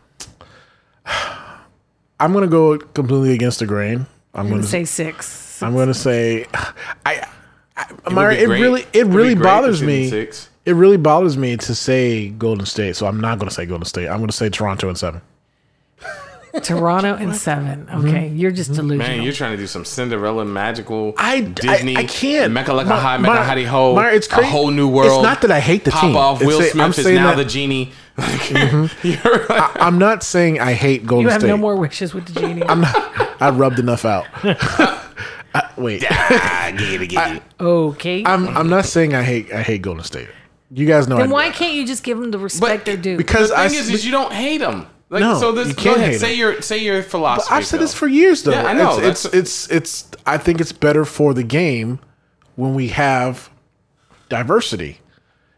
[SPEAKER 3] I'm going to go completely against the grain. I'm going to
[SPEAKER 4] say 6.
[SPEAKER 3] I'm going to say, Mayra, it really bothers me. 6. It really bothers me to say Golden State, so I'm not going to say Golden State. I'm going to say Toronto in 7.
[SPEAKER 4] Toronto in 7. Okay, you're just delusional.
[SPEAKER 2] Man, you're trying to do some Cinderella magical Disney.
[SPEAKER 3] I can't.
[SPEAKER 2] Mecca Ho.
[SPEAKER 3] It's crazy.
[SPEAKER 2] A whole new world.
[SPEAKER 3] It's not that I hate the team.
[SPEAKER 2] Pop off. Will Smith is now the genie.
[SPEAKER 3] I'm not saying I hate Golden State.
[SPEAKER 4] You have no more wishes with the genie.
[SPEAKER 3] I rubbed enough out. Wait.
[SPEAKER 4] Okay.
[SPEAKER 3] I'm not saying I hate Golden State. You guys know.
[SPEAKER 4] Then why can't you just give them the respect they're due?
[SPEAKER 2] Because the thing is you don't hate them. Like,
[SPEAKER 3] no,
[SPEAKER 2] so this,
[SPEAKER 3] you can't hate
[SPEAKER 2] say your philosophy.
[SPEAKER 3] But I've said this for years, though.
[SPEAKER 2] Yeah, I know.
[SPEAKER 3] It's. I think it's better for the game when we have diversity.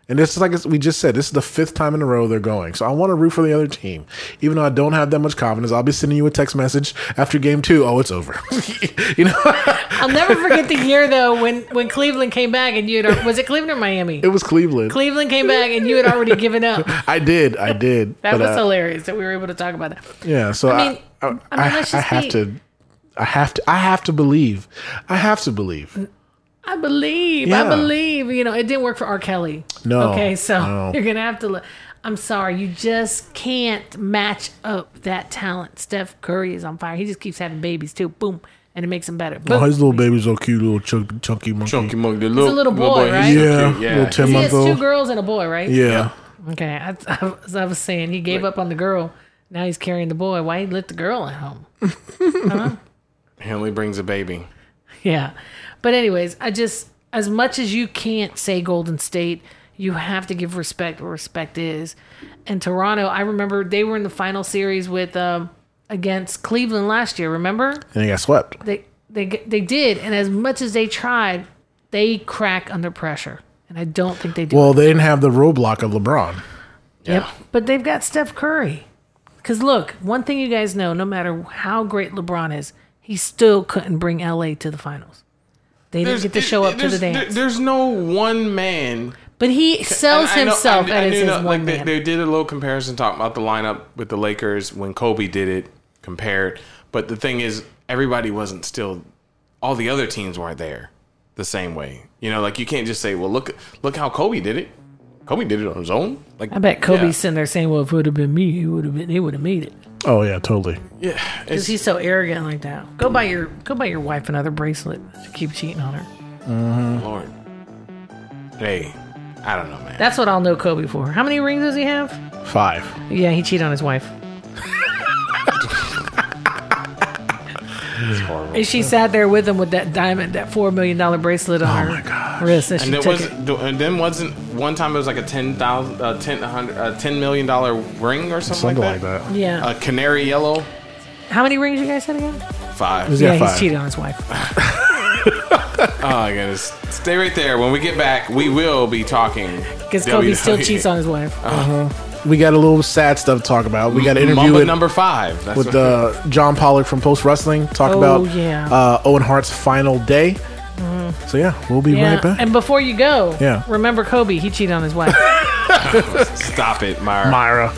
[SPEAKER 3] And this is like we just said, this is the 5th time in a row they're going. So I want to root for the other team. Even though I don't have that much confidence, I'll be sending you a text message after game 2. Oh, it's over.
[SPEAKER 4] I'll never forget the year, though, when Cleveland came back and you had... Was it Cleveland or Miami?
[SPEAKER 3] It was Cleveland.
[SPEAKER 4] Cleveland came back and you had already given up.
[SPEAKER 3] I did.
[SPEAKER 4] That was hilarious that we were able to talk about that.
[SPEAKER 3] Yeah, so I have to believe. I believe.
[SPEAKER 4] It didn't work for R. Kelly.
[SPEAKER 3] No.
[SPEAKER 4] Okay, so you're going to have to... I'm sorry. You just can't match up that talent. Steph Curry is on fire. He just keeps having babies, too. Boom. And it makes him better. Boom.
[SPEAKER 3] Oh, his little baby's so cute. Little chunky monkey.
[SPEAKER 2] Chunky monkey.
[SPEAKER 4] He's a little boy, right?
[SPEAKER 3] Yeah. Little 10-month-old.
[SPEAKER 4] He has 2 girls and a boy, right?
[SPEAKER 3] Yeah.
[SPEAKER 4] Okay. As I was saying, he gave up on the girl. Now he's carrying the boy. Why he let the girl at home?
[SPEAKER 2] He only brings a baby.
[SPEAKER 4] Yeah. But anyways, as much as you can't say Golden State, you have to give respect where respect is. And Toronto, I remember they were in the final series with against Cleveland last year, remember?
[SPEAKER 3] And they got swept.
[SPEAKER 4] They did, and as much as they tried, they crack under pressure. And I don't think they do.
[SPEAKER 3] Well, they didn't have the roadblock of LeBron.
[SPEAKER 4] Yep. But they've got Steph Curry. Because look, one thing you guys know, no matter how great LeBron is, he still couldn't bring LA to the finals. They didn't get to show up to the dance.
[SPEAKER 2] There's no one man.
[SPEAKER 4] But he sells himself as his one man.
[SPEAKER 2] They did a little comparison talking about the lineup with the Lakers when Kobe did it, compared. But the thing is, everybody wasn't still... All the other teams weren't there the same way. Like you can't just say, well, look how Kobe did it. Kobe did it on his own. Like
[SPEAKER 4] I bet Kobe's sitting there saying, well, if it would have been me, he would have made it.
[SPEAKER 3] Oh yeah, totally.
[SPEAKER 2] Yeah,
[SPEAKER 4] because he's so arrogant like that. Go buy your wife another bracelet to keep cheating on her.
[SPEAKER 3] Mm-hmm.
[SPEAKER 2] Lord, hey, I don't know, man.
[SPEAKER 4] That's what I'll know Kobe for. How many rings does he have?
[SPEAKER 3] 5.
[SPEAKER 4] Yeah, he cheated on his wife.
[SPEAKER 2] It's horrible.
[SPEAKER 4] And she sat there with him with that diamond, that $4 million bracelet on her wrist. And
[SPEAKER 2] then wasn't one time it was like a $10 million ring or something like that?
[SPEAKER 4] Yeah.
[SPEAKER 2] A canary yellow.
[SPEAKER 4] How many rings you guys said again?
[SPEAKER 2] 5.
[SPEAKER 4] He's cheated on his wife.
[SPEAKER 2] Oh my goodness. Stay right there. When we get back, we will be talking.
[SPEAKER 4] Because Kobe still cheats on his wife.
[SPEAKER 3] We got a little sad stuff to talk about. We got an interview with
[SPEAKER 2] number 5. That's
[SPEAKER 3] with John Pollock from Post Wrestling. Talk about Owen Hart's final day. Mm-hmm. So we'll be right back.
[SPEAKER 4] And before you go, remember Kobe, he cheated on his wife.
[SPEAKER 2] Stop it, Mayra.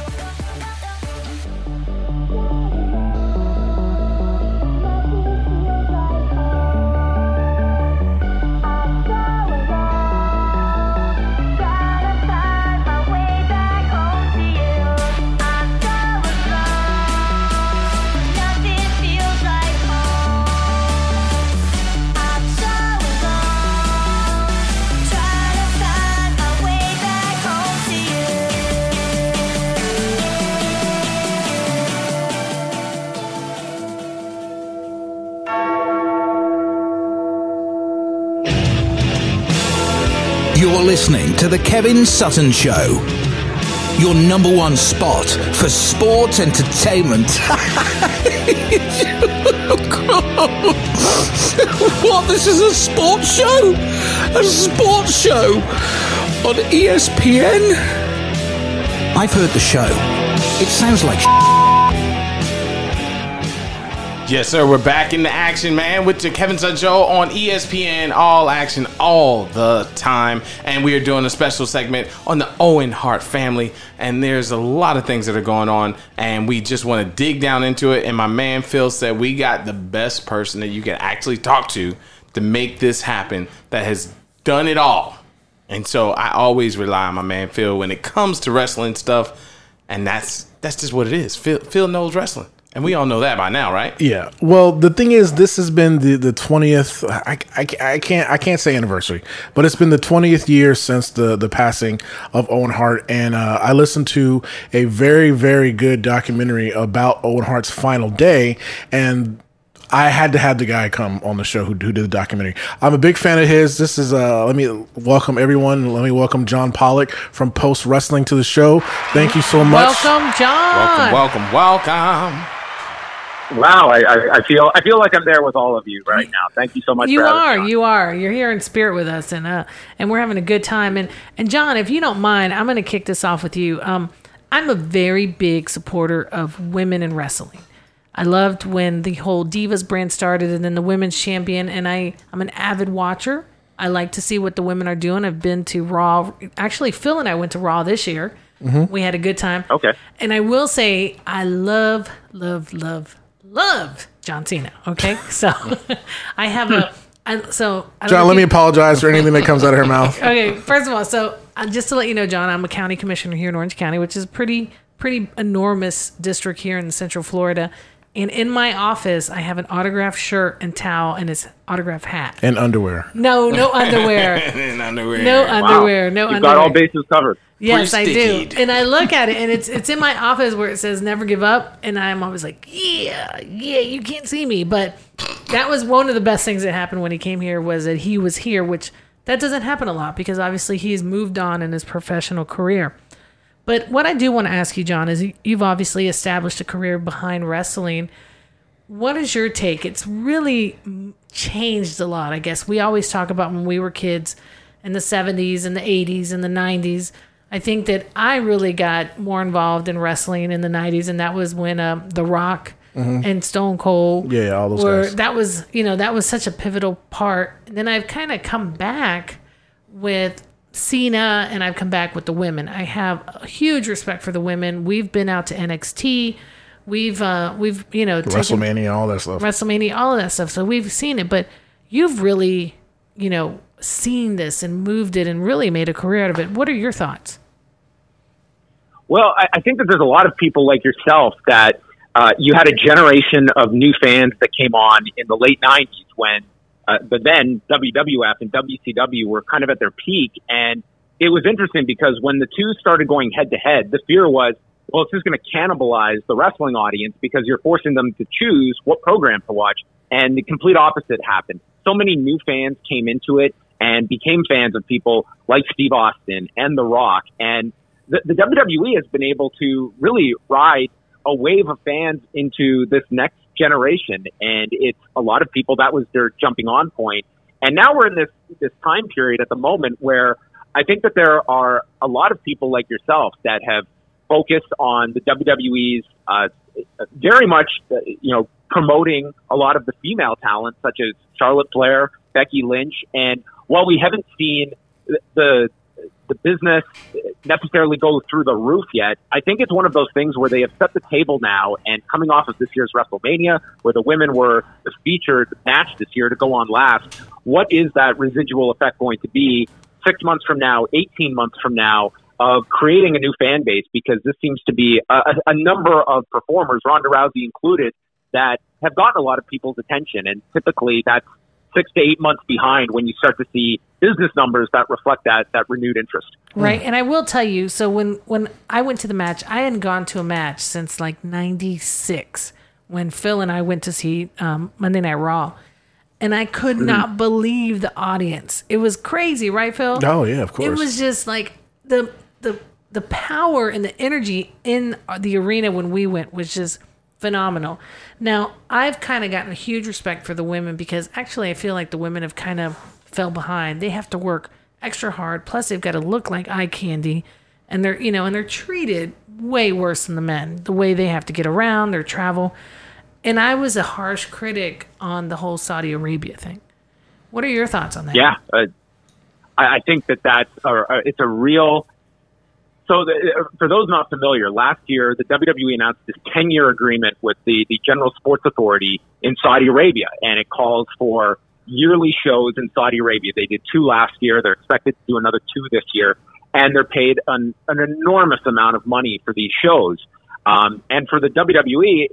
[SPEAKER 5] See
[SPEAKER 7] You're listening to The Kevin Sutton Show. Your number one spot for sports entertainment. What? This is a sports show? A sports show on ESPN? I've heard the show. It sounds like
[SPEAKER 2] Yes, sir. We're back in the action, man, with the Kevin Sutton Show on ESPN. All action, all the time. And we are doing a special segment on the Owen Hart family. And there's a lot of things that are going on. And we just want to dig down into it. And my man Phil said we got the best person that you can actually talk to make this happen, that has done it all. And so I always rely on my man Phil when it comes to wrestling stuff. And that's just what it is. Phil knows wrestling. And we all know that by now, right?
[SPEAKER 3] Yeah. Well, the thing is, this has been the 20th. I can't say anniversary, but it's been the 20th year since the passing of Owen Hart, and I listened to a very, very good documentary about Owen Hart's final day, and I had to have the guy come on the show who did the documentary. I'm a big fan of his. This is let me welcome everyone. Let me welcome John Pollock from Post Wrestling to the show. Thank you so much.
[SPEAKER 4] Welcome, John.
[SPEAKER 2] Welcome.
[SPEAKER 8] Wow, I feel like I'm there with all of you right now. Thank you so much.
[SPEAKER 4] You are. You're here in spirit with us, and we're having a good time. And John, if you don't mind, I'm going to kick this off with you. I'm a very big supporter of women in wrestling. I loved when the whole Divas brand started, and then the Women's Champion. And I'm an avid watcher. I like to see what the women are doing. I've been to Raw. Actually, Phil and I went to Raw this year. Mm-hmm. We had a good time.
[SPEAKER 8] Okay.
[SPEAKER 4] And I will say, I love John Cena. Okay, so I have
[SPEAKER 3] John, let me apologize for anything that comes out of her mouth.
[SPEAKER 4] Okay, first of all, so just to let you know, John, I'm a county commissioner here in Orange County, which is a pretty enormous district here in Central Florida. And in my office, I have an autographed shirt and towel and his autographed hat.
[SPEAKER 3] And underwear.
[SPEAKER 4] No underwear.
[SPEAKER 2] And underwear.
[SPEAKER 4] No underwear.
[SPEAKER 8] Wow.
[SPEAKER 4] No
[SPEAKER 8] You've
[SPEAKER 4] underwear.
[SPEAKER 8] got all bases covered.
[SPEAKER 4] Yes, I do. And I look at it, and it's in my office where it says never give up. And I'm always like, yeah, you can't see me. But that was one of the best things that happened when he came here, was that he was here, which that doesn't happen a lot because obviously he's moved on in his professional career. But what I do want to ask you, John, is you've obviously established a career behind wrestling. What is your take? It's really changed a lot, I guess. We always talk about when we were kids in the 70s and the 80s and the 90s. I think that I really got more involved in wrestling in the 90s, and that was when The Rock and Stone Cold.
[SPEAKER 3] Yeah, all those guys.
[SPEAKER 4] That was such a pivotal part. And then I've kind of come back with Cena, and I've come back with the women. I have a huge respect for the women. We've been out to NXT. We've
[SPEAKER 3] WrestleMania, all that stuff.
[SPEAKER 4] WrestleMania, all of that stuff. So we've seen it, but you've really, seen this and moved it and really made a career out of it. What are your thoughts?
[SPEAKER 8] Well, I think that there's a lot of people like yourself that you had a generation of new fans that came on in the late 90s when the then WWF and WCW were kind of at their peak. And it was interesting because when the two started going head to head, the fear was, well, it's just going to cannibalize the wrestling audience because you're forcing them to choose what program to watch. And the complete opposite happened. So many new fans came into it and became fans of people like Steve Austin and The Rock. And the WWE has been able to really ride a wave of fans into this next generation. And it's a lot of people, that was their jumping on point. And now we're in this time period at the moment where I think that there are a lot of people like yourself that have focused on the WWE's very much, promoting a lot of the female talent, such as Charlotte Flair, Becky Lynch. And while we haven't seen the business necessarily go through the roof yet, I think it's one of those things where they have set the table now. And coming off of this year's WrestleMania, where the women were the featured match this year to go on last, what is that residual effect going to be 6 months from now, 18 months from now, of creating a new fan base? Because this seems to be a number of performers, Ronda Rousey included, that have gotten a lot of people's attention. And typically that's 6 to 8 months behind when you start to see business numbers that reflect that renewed interest.
[SPEAKER 4] Right. And I will tell you, so when I went to the match, I hadn't gone to a match since like 96 when Phil and I went to see Monday Night Raw. And I could not believe the audience. It was crazy, right, Phil?
[SPEAKER 3] Oh, yeah, of course.
[SPEAKER 4] It was just like the power and the energy in the arena when we went was just phenomenal. Now, I've kind of gotten a huge respect for the women because actually I feel like the women have kind of fell behind. They have to work extra hard. Plus, they've got to look like eye candy. And they're treated way worse than the men. The way they have to get around, their travel. And I was a harsh critic on the whole Saudi Arabia thing. What are your thoughts on that?
[SPEAKER 8] Yeah, I think that's it's a real. So for those not familiar, last year the WWE announced this 10-year agreement with the General Sports Authority in Saudi Arabia, and it calls for yearly shows in Saudi Arabia. They did 2 last year. They're expected to do another 2 this year, and they're paid an enormous amount of money for these shows. And for the WWE,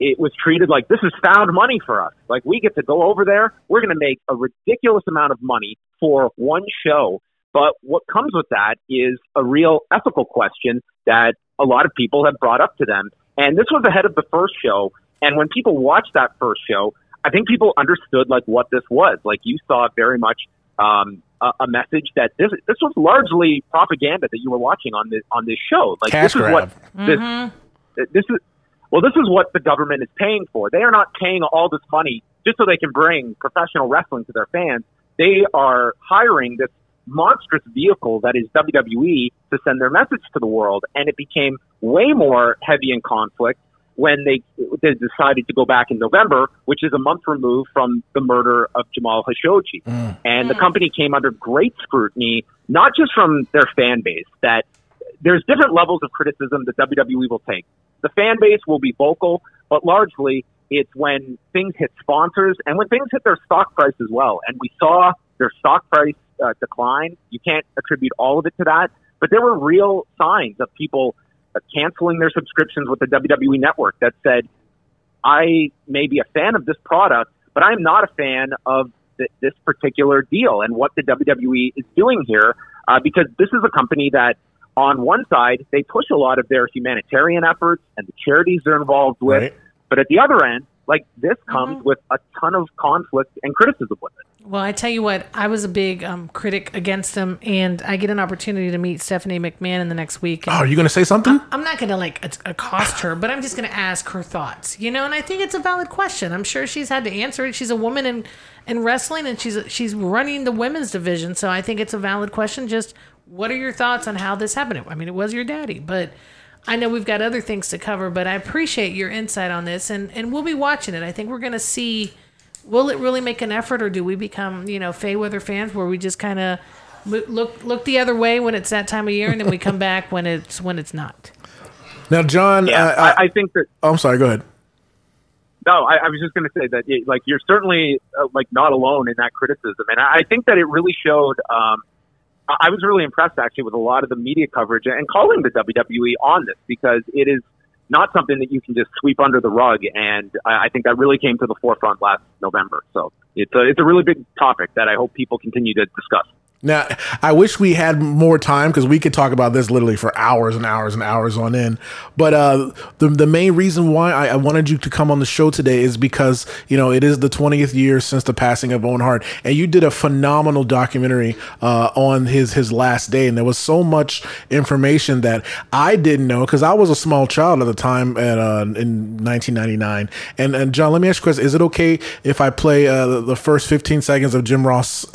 [SPEAKER 8] it was treated like this is found money for us. Like we get to go over there. We're going to make a ridiculous amount of money for one show. But what comes with that is a real ethical question that a lot of people have brought up to them. And this was ahead of the first show. And when people watched that first show, I think people understood like what this was. Like you saw very much a message that this was largely propaganda that you were watching on this show. Like
[SPEAKER 3] Cash grab.
[SPEAKER 8] This is what the government is paying for. They are not paying all this money just so they can bring professional wrestling to their fans. They are hiring this monstrous vehicle that is WWE to send their message to the world. And it became way more heavy in conflict when they decided to go back in November, which is a month removed from the murder of Jamal Khashoggi. And the company came under great scrutiny, not just from their fan base, that there's different levels of criticism that WWE will take. The fan base will be vocal, but largely it's when things hit sponsors and when things hit their stock price as well. And we saw their stock price decline. You can't attribute all of it to that, but there were real signs of people canceling their subscriptions with the WWE network that said, I may be a fan of this product, but I'm not a fan of this particular deal and what the WWE is doing here, because this is a company that on one side, they push a lot of their humanitarian efforts and the charities they're involved with. Right. But at the other end, like this comes with a ton of conflict and criticism with it.
[SPEAKER 4] Well, I tell you what, I was a big critic against them, and I get an opportunity to meet Stephanie McMahon in the next week.
[SPEAKER 3] Oh, are you going to say something?
[SPEAKER 4] I'm not going to accost her, but I'm just going to ask her thoughts, and I think it's a valid question. I'm sure she's had to answer it. She's a woman in wrestling, and she's running the women's division, so I think it's a valid question. Just what are your thoughts on how this happened? I mean, it was your daddy, but I know we've got other things to cover, but I appreciate your insight on this, and we'll be watching it. I think we're going to see, will it really make an effort, or do we become, Fayweather fans where we just kind of look the other way when it's that time of year, and then we come back when it's not? Now,
[SPEAKER 3] John,
[SPEAKER 8] I think that...
[SPEAKER 3] Oh, I'm sorry, go ahead.
[SPEAKER 8] No, I was just going to say that, you're certainly, not alone in that criticism, and I think that it really showed... I was really impressed, actually, with a lot of the media coverage and calling the WWE on this, because it is not something that you can just sweep under the rug. And I think that really came to the forefront last November. So it's a really big topic that I hope people continue to discuss.
[SPEAKER 3] Now, I wish we had more time because we could talk about this literally for hours and hours and hours on end. But the main reason why I wanted you to come on the show today is because, it is the 20th year since the passing of Owen Hart. And you did a phenomenal documentary on his last day. And there was so much information that I didn't know because I was a small child at the time in 1999. And John, let me ask you a question. Is it okay if I play the first 15 seconds of Jim Ross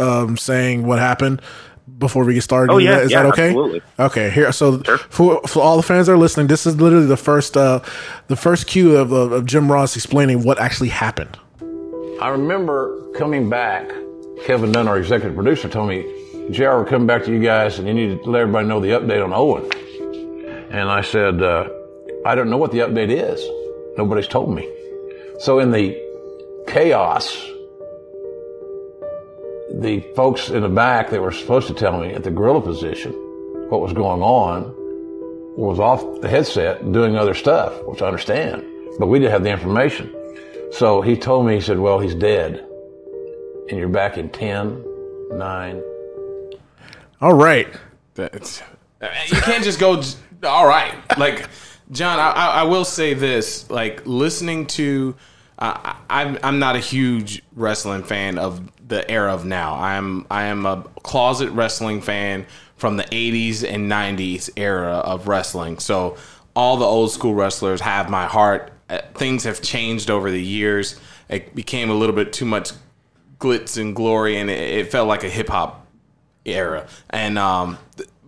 [SPEAKER 3] saying what happened before we get started?
[SPEAKER 8] Oh, yeah.
[SPEAKER 3] Is that okay?
[SPEAKER 8] Absolutely.
[SPEAKER 3] Okay, here. So
[SPEAKER 8] sure.
[SPEAKER 3] for all the fans that are listening, this is literally the first cue of Jim Ross explaining what actually happened.
[SPEAKER 9] I remember coming back. Kevin Dunn, our executive producer, told me, JR, we're coming back to you guys, and you need to let everybody know the update on Owen. And I said, I don't know what the update is. Nobody's told me. So in the chaos, the folks in the back that were supposed to tell me at the gorilla position what was going on was off the headset doing other stuff, which I understand, but we didn't have the information. So he told me, he said, well, he's dead, and you're back in 10, 9.
[SPEAKER 3] All right.
[SPEAKER 2] You can't just go, all right. Like, John, I will say this, listening to I'm not a huge wrestling fan of the era of now. I am a closet wrestling fan from the 80s and 90s era of wrestling. So all the old school wrestlers have my heart. Things have changed over the years. It became a little bit too much glitz and glory, and it felt like a hip hop era. And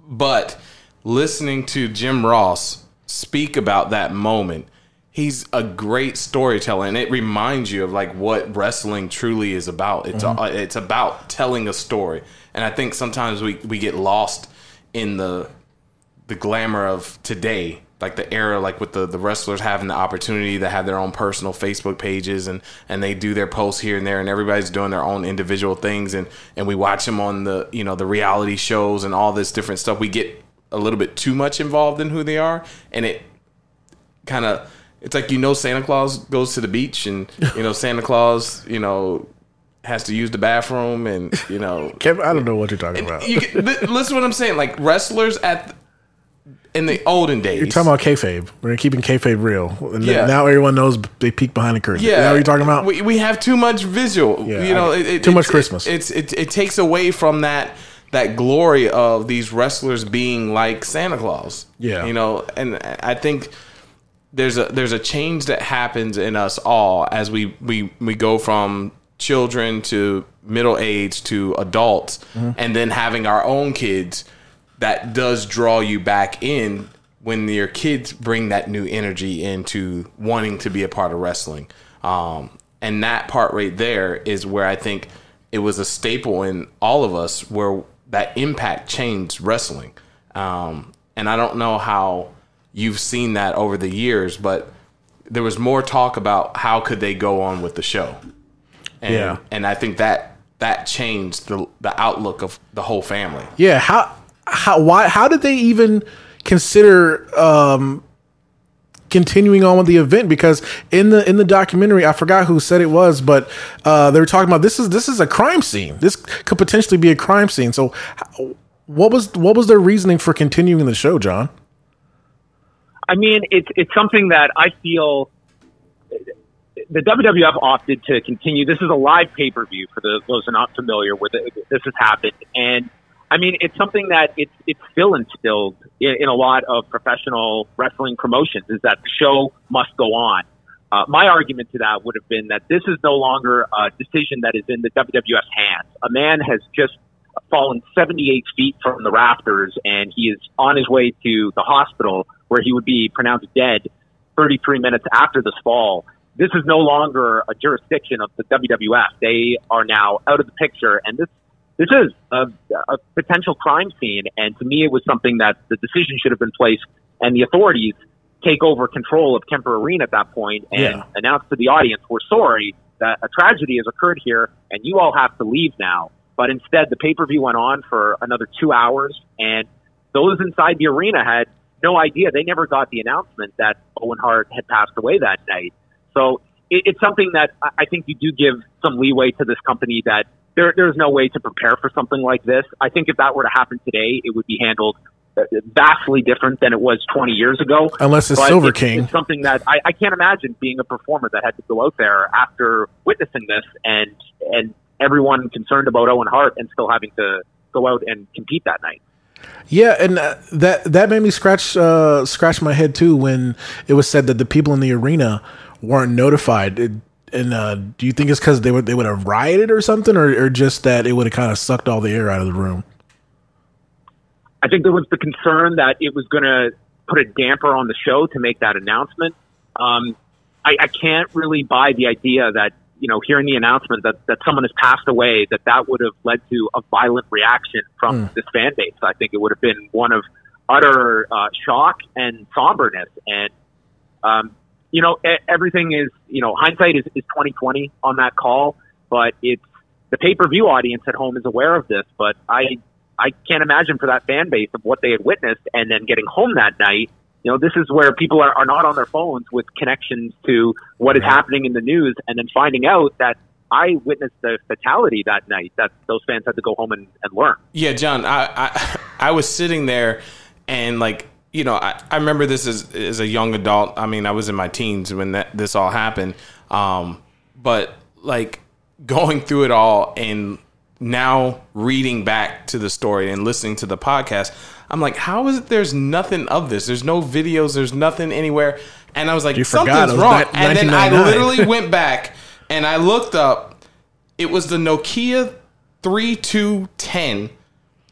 [SPEAKER 2] but listening to Jim Ross speak about that moment, he's a great storyteller, and it reminds you of like what wrestling truly is about. It's about telling a story, and I think sometimes we get lost in the glamour of today, like the era, like with the wrestlers having the opportunity to have their own personal Facebook pages, and they do their posts here and there, and everybody's doing their own individual things, and we watch them on the the reality shows and all this different stuff. We get a little bit too much involved in who they are, and it kind of. It's like, Santa Claus goes to the beach, and, Santa Claus, has to use the bathroom, and,
[SPEAKER 3] Kevin, I don't know what you're talking about.
[SPEAKER 2] Listen to what I'm saying. Like, wrestlers in the olden days.
[SPEAKER 3] You're talking about kayfabe. We're keeping kayfabe real. And now everyone knows they peek behind the curtain.
[SPEAKER 2] Yeah.
[SPEAKER 3] Is that what you're talking about?
[SPEAKER 2] We have too much visual.
[SPEAKER 3] Yeah, too much Christmas.
[SPEAKER 2] It takes away from that glory of these wrestlers being like Santa Claus.
[SPEAKER 3] Yeah.
[SPEAKER 2] And I think there's a change that happens in us all as we go from children to middle age to adults, and then having our own kids. That does draw you back in when your kids bring that new energy into wanting to be a part of wrestling. And that part right there is where I think it was a staple in all of us, where that impact changed wrestling. And I don't know how you've seen that over the years, but there was more talk about how could they go on with the show. And I think that changed the outlook of the whole family.
[SPEAKER 3] Yeah. How did they even consider continuing on with the event? Because in the documentary, I forgot who said it was, but they were talking about this is a crime scene. This could potentially be a crime scene. So what was their reasoning for continuing the show, John?
[SPEAKER 8] I mean, it's something that I feel the WWF opted to continue. This is a live pay-per-view for those who are not familiar with it. This has happened. And I mean, it's something that it's still instilled in a lot of professional wrestling promotions, is that the show must go on. My argument to that would have been that this is no longer a decision that is in the WWF's hands. A man has just fallen 78 feet from the rafters, and he is on his way to the hospital where he would be pronounced dead 33 minutes after this fall. This is no longer a jurisdiction of the WWF. They are now out of the picture, and this is a potential crime scene. And to me, it was something that the decision should have been placed, and the authorities take over control of Kemper Arena at that point and announce to the audience, we're sorry that a tragedy has occurred here, and you all have to leave now. But instead, the pay-per-view went on for another 2 hours, and those inside the arena had no idea. They never got the announcement that Owen Hart had passed away that night. So it's something that I think you do give some leeway to this company, that there's no way to prepare for something like this. I think if that were to happen today, it would be handled vastly different than it was 20 years ago.
[SPEAKER 3] Unless it's Silver King.
[SPEAKER 8] It's something that I can't imagine being a performer that had to go out there after witnessing this and everyone concerned about Owen Hart and still having to go out and compete that night.
[SPEAKER 3] Yeah, and that made me scratch my head too when it was said that the people in the arena weren't notified. And do you think it's because they would have rioted or something, or just that it would have kind of sucked all the air out of the room?
[SPEAKER 8] I think there was the concern that it was going to put a damper on the show to make that announcement. I can't really buy the idea that, hearing the announcement that someone has passed away, that would have led to a violent reaction from this fan base. I think it would have been one of utter shock and somberness. And, everything is, hindsight is 20/20 on that call, but it's the pay-per-view audience at home is aware of this, but I can't imagine for that fan base of what they had witnessed and then getting home that night. This is where people are not on their phones with connections to what is happening in the news, and then finding out that I witnessed the fatality that night, that those fans had to go home and learn.
[SPEAKER 2] Yeah, John, I was sitting there and I remember this as a young adult. I mean, I was in my teens when this all happened. But like going through it all and now reading back to the story and listening to the podcast, I'm like, how is it there's nothing of this? There's no videos. There's nothing anywhere. And I was like, something's wrong. And then I literally went back and I looked up. It was the Nokia 3210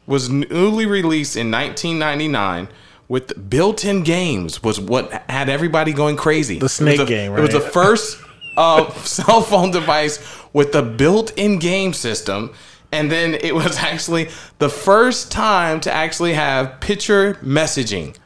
[SPEAKER 2] was newly released in 1999 with built-in games was what had everybody going crazy.
[SPEAKER 3] The Snake game, right?
[SPEAKER 2] It was the first cell phone device with the built-in game system. And then it was actually the first time to actually have picture messaging.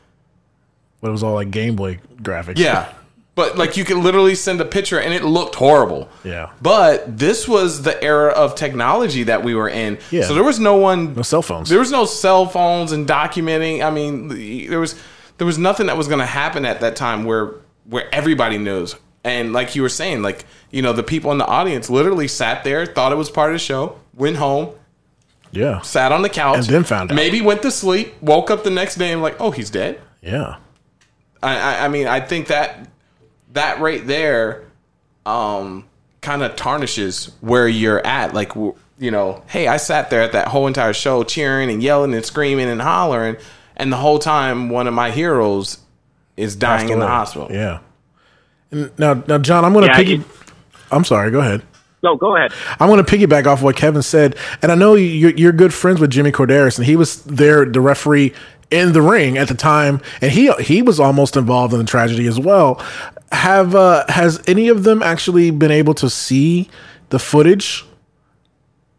[SPEAKER 3] But it was all like Game Boy graphics.
[SPEAKER 2] Yeah. But like you could literally send a picture and it looked horrible.
[SPEAKER 3] Yeah.
[SPEAKER 2] But this was the era of technology that we were in.
[SPEAKER 3] Yeah.
[SPEAKER 2] So there was no
[SPEAKER 3] cell phones.
[SPEAKER 2] There was no cell phones and documenting. I mean, there was nothing that was going to happen at that time where everybody knows. And like you were saying, like, you know, the people in the audience literally sat there, thought it was part of the show, went home.
[SPEAKER 3] Yeah.
[SPEAKER 2] Sat on the couch.
[SPEAKER 3] And then found out.
[SPEAKER 2] Maybe went to sleep, woke up the next day and like, oh, he's dead.
[SPEAKER 3] Yeah.
[SPEAKER 2] I mean, I think that right there kind of tarnishes where you're at. Like, you know, hey, I sat there at that whole entire show cheering and yelling and screaming and hollering. And the whole time, one of my heroes is dying in the hospital.
[SPEAKER 3] Yeah. Now, John, I'm going to I'm sorry. Go ahead.
[SPEAKER 8] No, go ahead.
[SPEAKER 3] I'm going to piggyback off what Kevin said. And I know you're good friends with Jimmy Corderas, and he was there, the referee in the ring at the time, and he was almost involved in the tragedy as well. Has any of them actually been able to see the footage?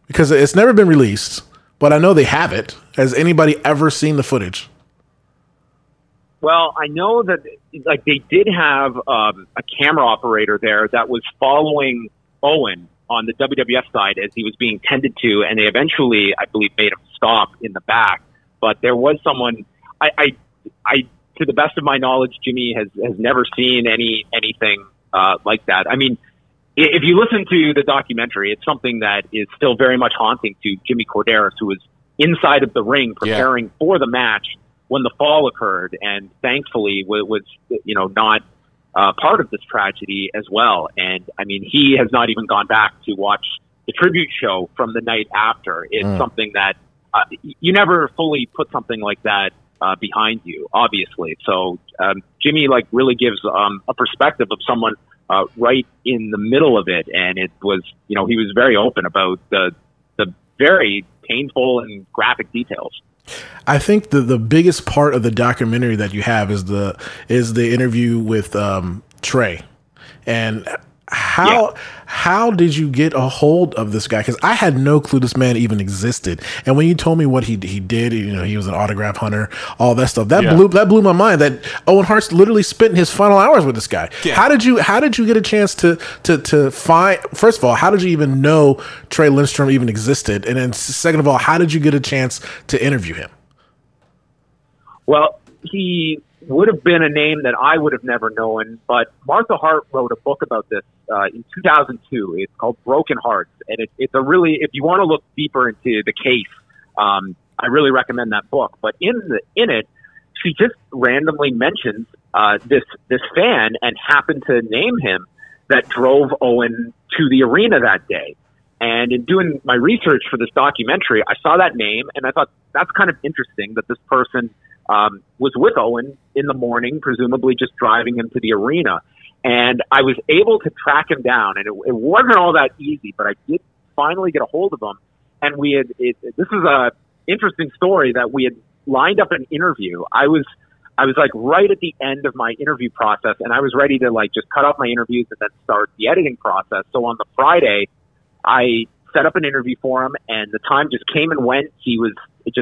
[SPEAKER 3] Because it's never been released, but I know they have it. Has anybody ever seen the footage?
[SPEAKER 8] Well, I know that like they did have a camera operator there that was following Owen on the WWF side as he was being tended to, and they eventually, I believe, made him stop in the back. But there was someone. I to the best of my knowledge, Jimmy has never seen anything like that. I mean, if you listen to the documentary, it's something that is still very much haunting to Jimmy Corderas, who was inside of the ring preparing for the match when the fall occurred, and thankfully was not part of this tragedy as well. And I mean, he has not even gone back to watch the tribute show from the night after. It's something that you never fully put something like that behind you, obviously. So Jimmy really gives a perspective of someone right in the middle of it, and it was, he was very open about the very painful and graphic details.
[SPEAKER 3] I think the biggest part of the documentary that you have is the interview with Trey, and how did you get a hold of this guy? Because I had no clue this man even existed. And when you told me what he did, he was an autograph hunter, all that stuff. That blew my mind. That Owen Hart's literally spent his final hours with this guy. Yeah. How did you get a chance to find? First of all, how did you even know Trey Lindstrom even existed? And then second of all, how did you get a chance to interview him?
[SPEAKER 8] Well, he would have been a name that I would have never known, but Martha Hart wrote a book about this in 2002. It's called Broken Hearts, and it's a really, if you want to look deeper into the case, I really recommend that book. But in it, she just randomly mentions this fan and happened to name him that drove Owen to the arena that day. And in doing my research for this documentary, I saw that name, and I thought that's kind of interesting that this person was with Owen in the morning, presumably just driving him to the arena. And I was able to track him down, and it wasn't all that easy, but I did finally get a hold of him. And this is a interesting story that we had lined up an interview. I was like right at the end of my interview process, and I was ready to just cut off my interviews and then start the editing process. So on the Friday, I set up an interview for him, and the time just came and went. It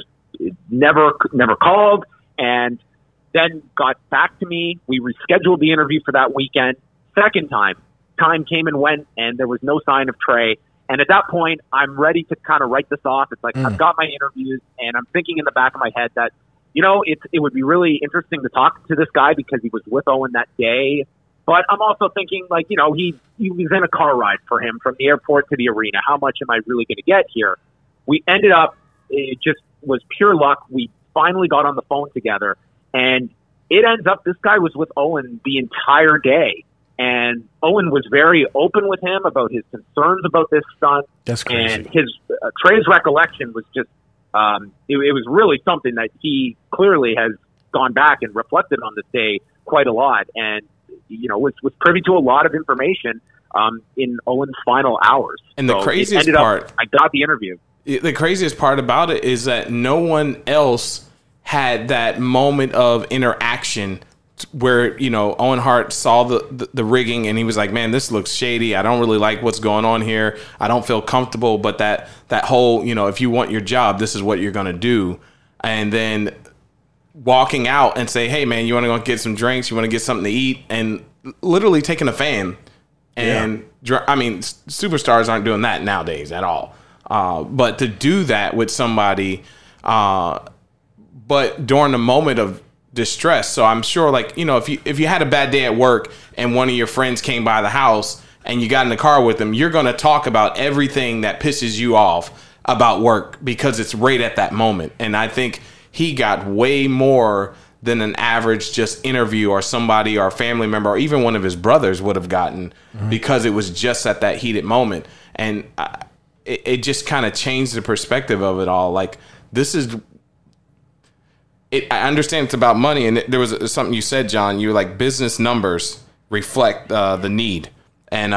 [SPEAKER 8] never called, and then got back to me. We rescheduled the interview for that weekend. Second time came and went, and there was no sign of Trey. And at that point, I'm ready to kind of write this off. It's like I've got my interviews, and I'm thinking in the back of my head that, it would be really interesting to talk to this guy because he was with Owen that day. But I'm also thinking, he was in a car ride for him from the airport to the arena. How much am I really going to get here? We ended up, it just was pure luck. We finally got on the phone together, and it ends up this guy was with Owen the entire day. And Owen was very open with him about his concerns about this stunt.
[SPEAKER 3] That's crazy.
[SPEAKER 8] And his Trey's recollection was just it was really something that he clearly has gone back and reflected on this day quite a lot, and was privy to a lot of information in Owen's final hours.
[SPEAKER 2] And the craziest part,
[SPEAKER 8] I got the interview.
[SPEAKER 2] The craziest part about it is that no one else had that moment of interaction where, Owen Hart saw the rigging and he was like, man, this looks shady. I don't really like what's going on here. I don't feel comfortable. But that whole, if you want your job, this is what you're going to do. And then walking out and say, hey, man, you want to go get some drinks? You want to get something to eat? And literally taking a fan. And superstars aren't doing that nowadays at all. But to do that with somebody, but during the moment of distress. So I'm sure, if you had a bad day at work and one of your friends came by the house and you got in the car with them, you're going to talk about everything that pisses you off about work because it's right at that moment. And I think he got way more than an average just interview or somebody or a family member or even one of his brothers would have gotten because it was just at that heated moment. And it just kind of changed the perspective of it all. Like, this is... I understand it's about money, and there was something you said, John. You were like, business numbers reflect the need, and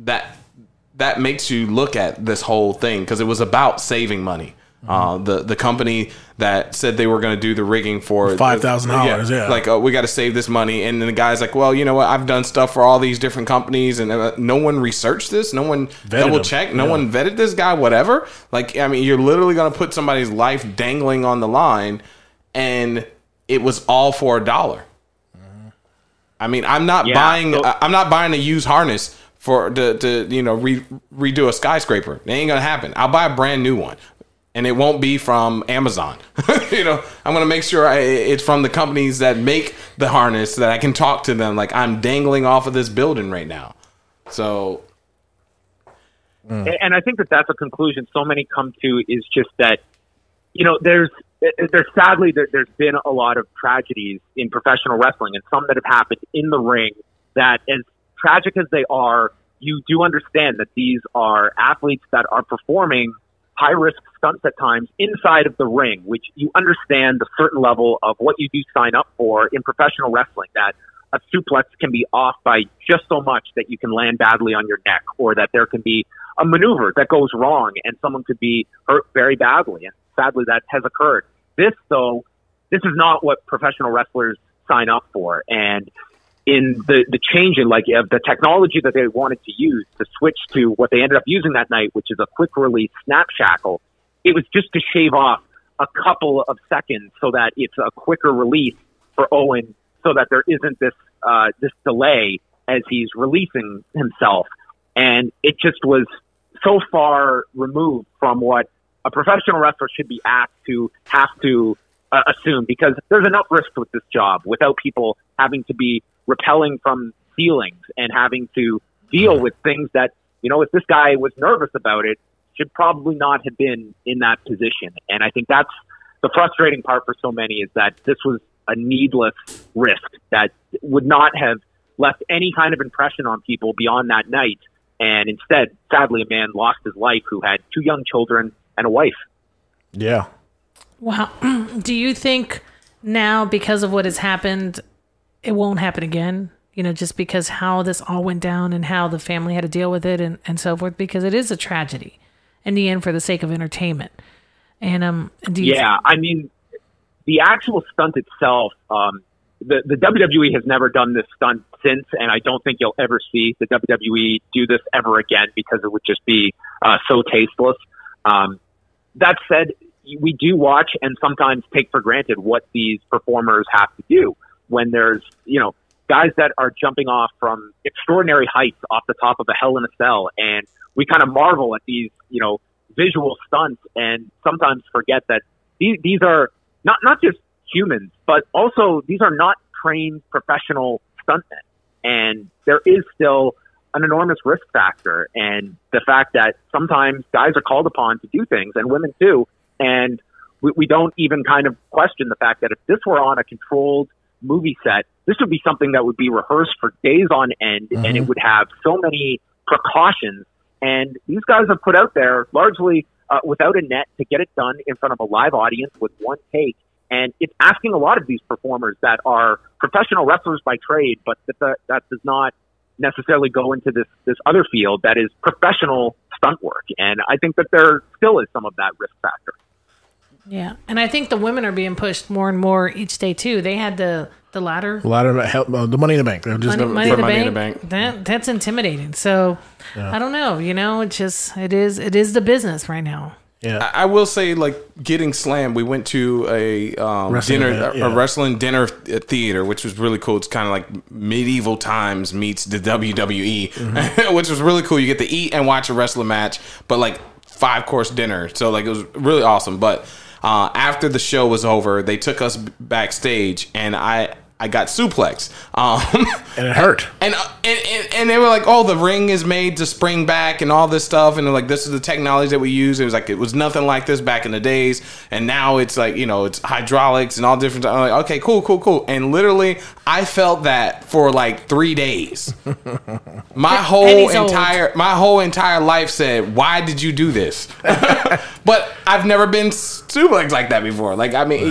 [SPEAKER 2] that makes you look at this whole thing because it was about saving money. The company that said they were going to do the rigging for
[SPEAKER 3] $5,000,
[SPEAKER 2] we got to save this money, and then the guy's like, well, you know what? I've done stuff for all these different companies, and no one researched this, no one double checked, no one vetted this guy, whatever. You're literally going to put somebody's life dangling on the line, and it was all for $1. I'm not buying a used harness to redo a skyscraper. It ain't gonna happen. I'll buy a brand new one. And it won't be from Amazon. I'm going to make sure it's from the companies that make the harness that I can talk to them like I'm dangling off of this building right now. So.
[SPEAKER 8] And I think that's a conclusion so many come to is just that, there's sadly, there's been a lot of tragedies in professional wrestling and some that have happened in the ring that, as tragic as they are, you do understand that these are athletes that are performing high-risk stunts at times inside of the ring, which you understand the certain level of what you do sign up for in professional wrestling, that a suplex can be off by just so much that you can land badly on your neck, or that there can be a maneuver that goes wrong and someone could be hurt very badly. And sadly, that has occurred. This is not what professional wrestlers sign up for. And in the change in of the technology that they wanted to use to switch to what they ended up using that night, which is a quick release snap shackle, it was just to shave off a couple of seconds so that it's a quicker release for Owen, so that there isn't this delay as he's releasing himself. And it just was so far removed from what a professional wrestler should be asked to have to assume, because there's enough risk with this job without people having to be rappelling from ceilings and having to deal with things that, if this guy was nervous about it, should probably not have been in that position. And I think that's the frustrating part for so many, is that this was a needless risk that would not have left any kind of impression on people beyond that night. And instead, sadly, a man lost his life who had 2 young children and a wife.
[SPEAKER 3] Yeah.
[SPEAKER 4] Wow. Do you think now, because of what has happened, it won't happen again? Just because how this all went down and how the family had to deal with it and so forth, because it is a tragedy in the end for the sake of entertainment. And
[SPEAKER 8] the actual stunt itself, the WWE has never done this stunt since, and I don't think you'll ever see the WWE do this ever again, because it would just be so tasteless. That said, we do watch and sometimes take for granted what these performers have to do when there's, guys that are jumping off from extraordinary heights off the top of a Hell in a Cell. And we kind of marvel at these, visual stunts and sometimes forget that these are not just humans, but also these are not trained professional stuntmen. And there is still an enormous risk factor. And the fact that sometimes guys are called upon to do things, and women too, and we don't even kind of question the fact that if this were on a controlled movie set, this would be something that would be rehearsed for days on end, and it would have so many precautions. And these guys have put out there largely without a net to get it done in front of a live audience with one take. And it's asking a lot of these performers that are professional wrestlers by trade, but that does not necessarily go into this other field that is professional stunt work. And I think that there still is some of that risk factor.
[SPEAKER 4] Yeah, and I think the women are being pushed more and more each day too. They had the ladder,
[SPEAKER 3] the Money in the Bank. They're just
[SPEAKER 4] money in the bank. That's intimidating. So I don't know. It is the business right now.
[SPEAKER 2] Yeah, I will say, like, getting slammed. We went to a wrestling dinner theater, which was really cool. It's kind of like medieval times meets the WWE, which was really cool. You get to eat and watch a wrestling match, but like 5-course dinner. So like it was really awesome. But after the show was over, they took us backstage, and I got suplexed.
[SPEAKER 3] And it hurt.
[SPEAKER 2] And they were like, oh, the ring is made to spring back and all this stuff. And they're like, this is the technology that we use. It was like, it was nothing like this back in the days. And now it's like, it's hydraulics and all different. I'm like, okay, cool. And literally, I felt that for like 3 days. My whole entire life said, why did you do this? But I've never been suplexed like that before. Like, I mean,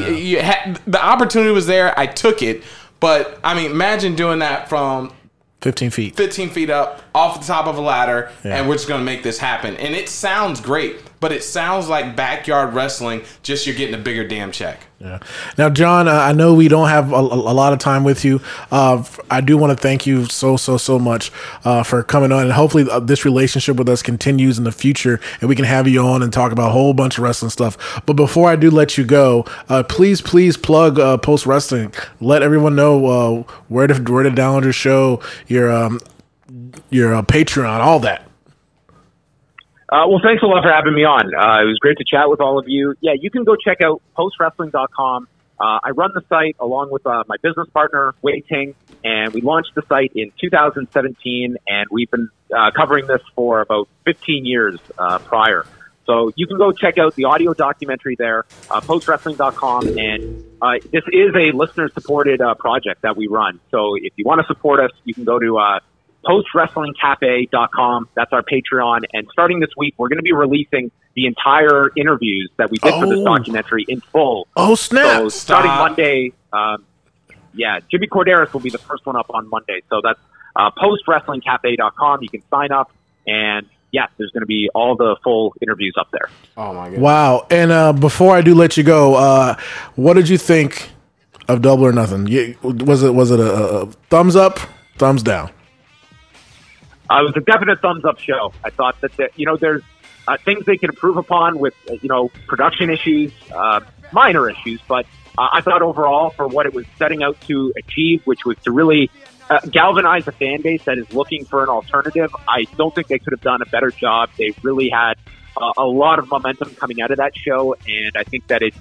[SPEAKER 2] the opportunity was there. I took it. But, I mean, imagine doing that from
[SPEAKER 3] 15 feet.
[SPEAKER 2] 15 feet up, off the top of a ladder, and we're just going to make this happen. And it sounds great, but it sounds like backyard wrestling, just you're getting a bigger damn check.
[SPEAKER 3] Yeah. Now, John, I know we don't have a lot of time with you. I do want to thank you so much for coming on, and hopefully this relationship with us continues in the future, and we can have you on and talk about a whole bunch of wrestling stuff. But before I do let you go, please plug Post Wrestling. Let everyone know where to download your show, your Patreon, all that.
[SPEAKER 8] Well, thanks a lot for having me on. It was great to chat with all of you. Yeah, you can go check out postwrestling.com. I run the site along with my business partner, Wei Ting, and we launched the site in 2017, and we've been covering this for about 15 years prior. So you can go check out the audio documentary there, postwrestling.com, and this is a listener-supported project that we run. So if you want to support us, you can go to postwrestlingcafe.com. That's our Patreon. And starting this week, we're going to be releasing the entire interviews that we did for this documentary in full.
[SPEAKER 3] Oh, snap.
[SPEAKER 8] So starting Monday, Jimmy Corderas will be the first one up on Monday. So that's postwrestlingcafe.com. You can sign up, and there's going to be all the full interviews up there.
[SPEAKER 2] Oh, my goodness.
[SPEAKER 3] Wow. And before I do let you go, what did you think of Double or Nothing? Was it a thumbs up, thumbs down?
[SPEAKER 8] It was a definite thumbs up show. I thought that, there's things they could improve upon with, production issues, minor issues. But I thought overall for what it was setting out to achieve, which was to really galvanize a fan base that is looking for an alternative, I don't think they could have done a better job. They really had a lot of momentum coming out of that show. And I think that it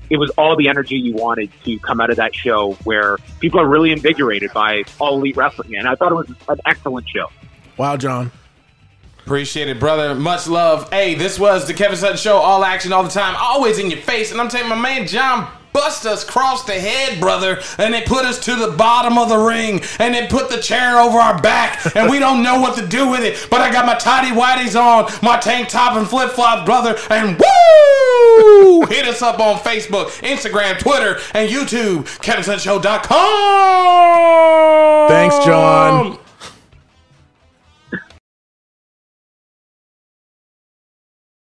[SPEAKER 8] was all the energy you wanted to come out of that show, where people are really invigorated by All Elite Wrestling. And I thought it was an excellent show.
[SPEAKER 3] Wow, John.
[SPEAKER 2] Appreciate it, brother. Much love. Hey, this was the Kevin Sutton Show. All action, all the time, always in your face. And I'm telling you, my man John bust us across the head, brother. And they put us to the bottom of the ring. And they put the chair over our back. And we don't know what to do with it. But I got my tighty whities on, my tank top and flip-flops, brother. And woo! Hit us up on Facebook, Instagram, Twitter, and YouTube. KevinSuttonShow.com.
[SPEAKER 3] Thanks, John.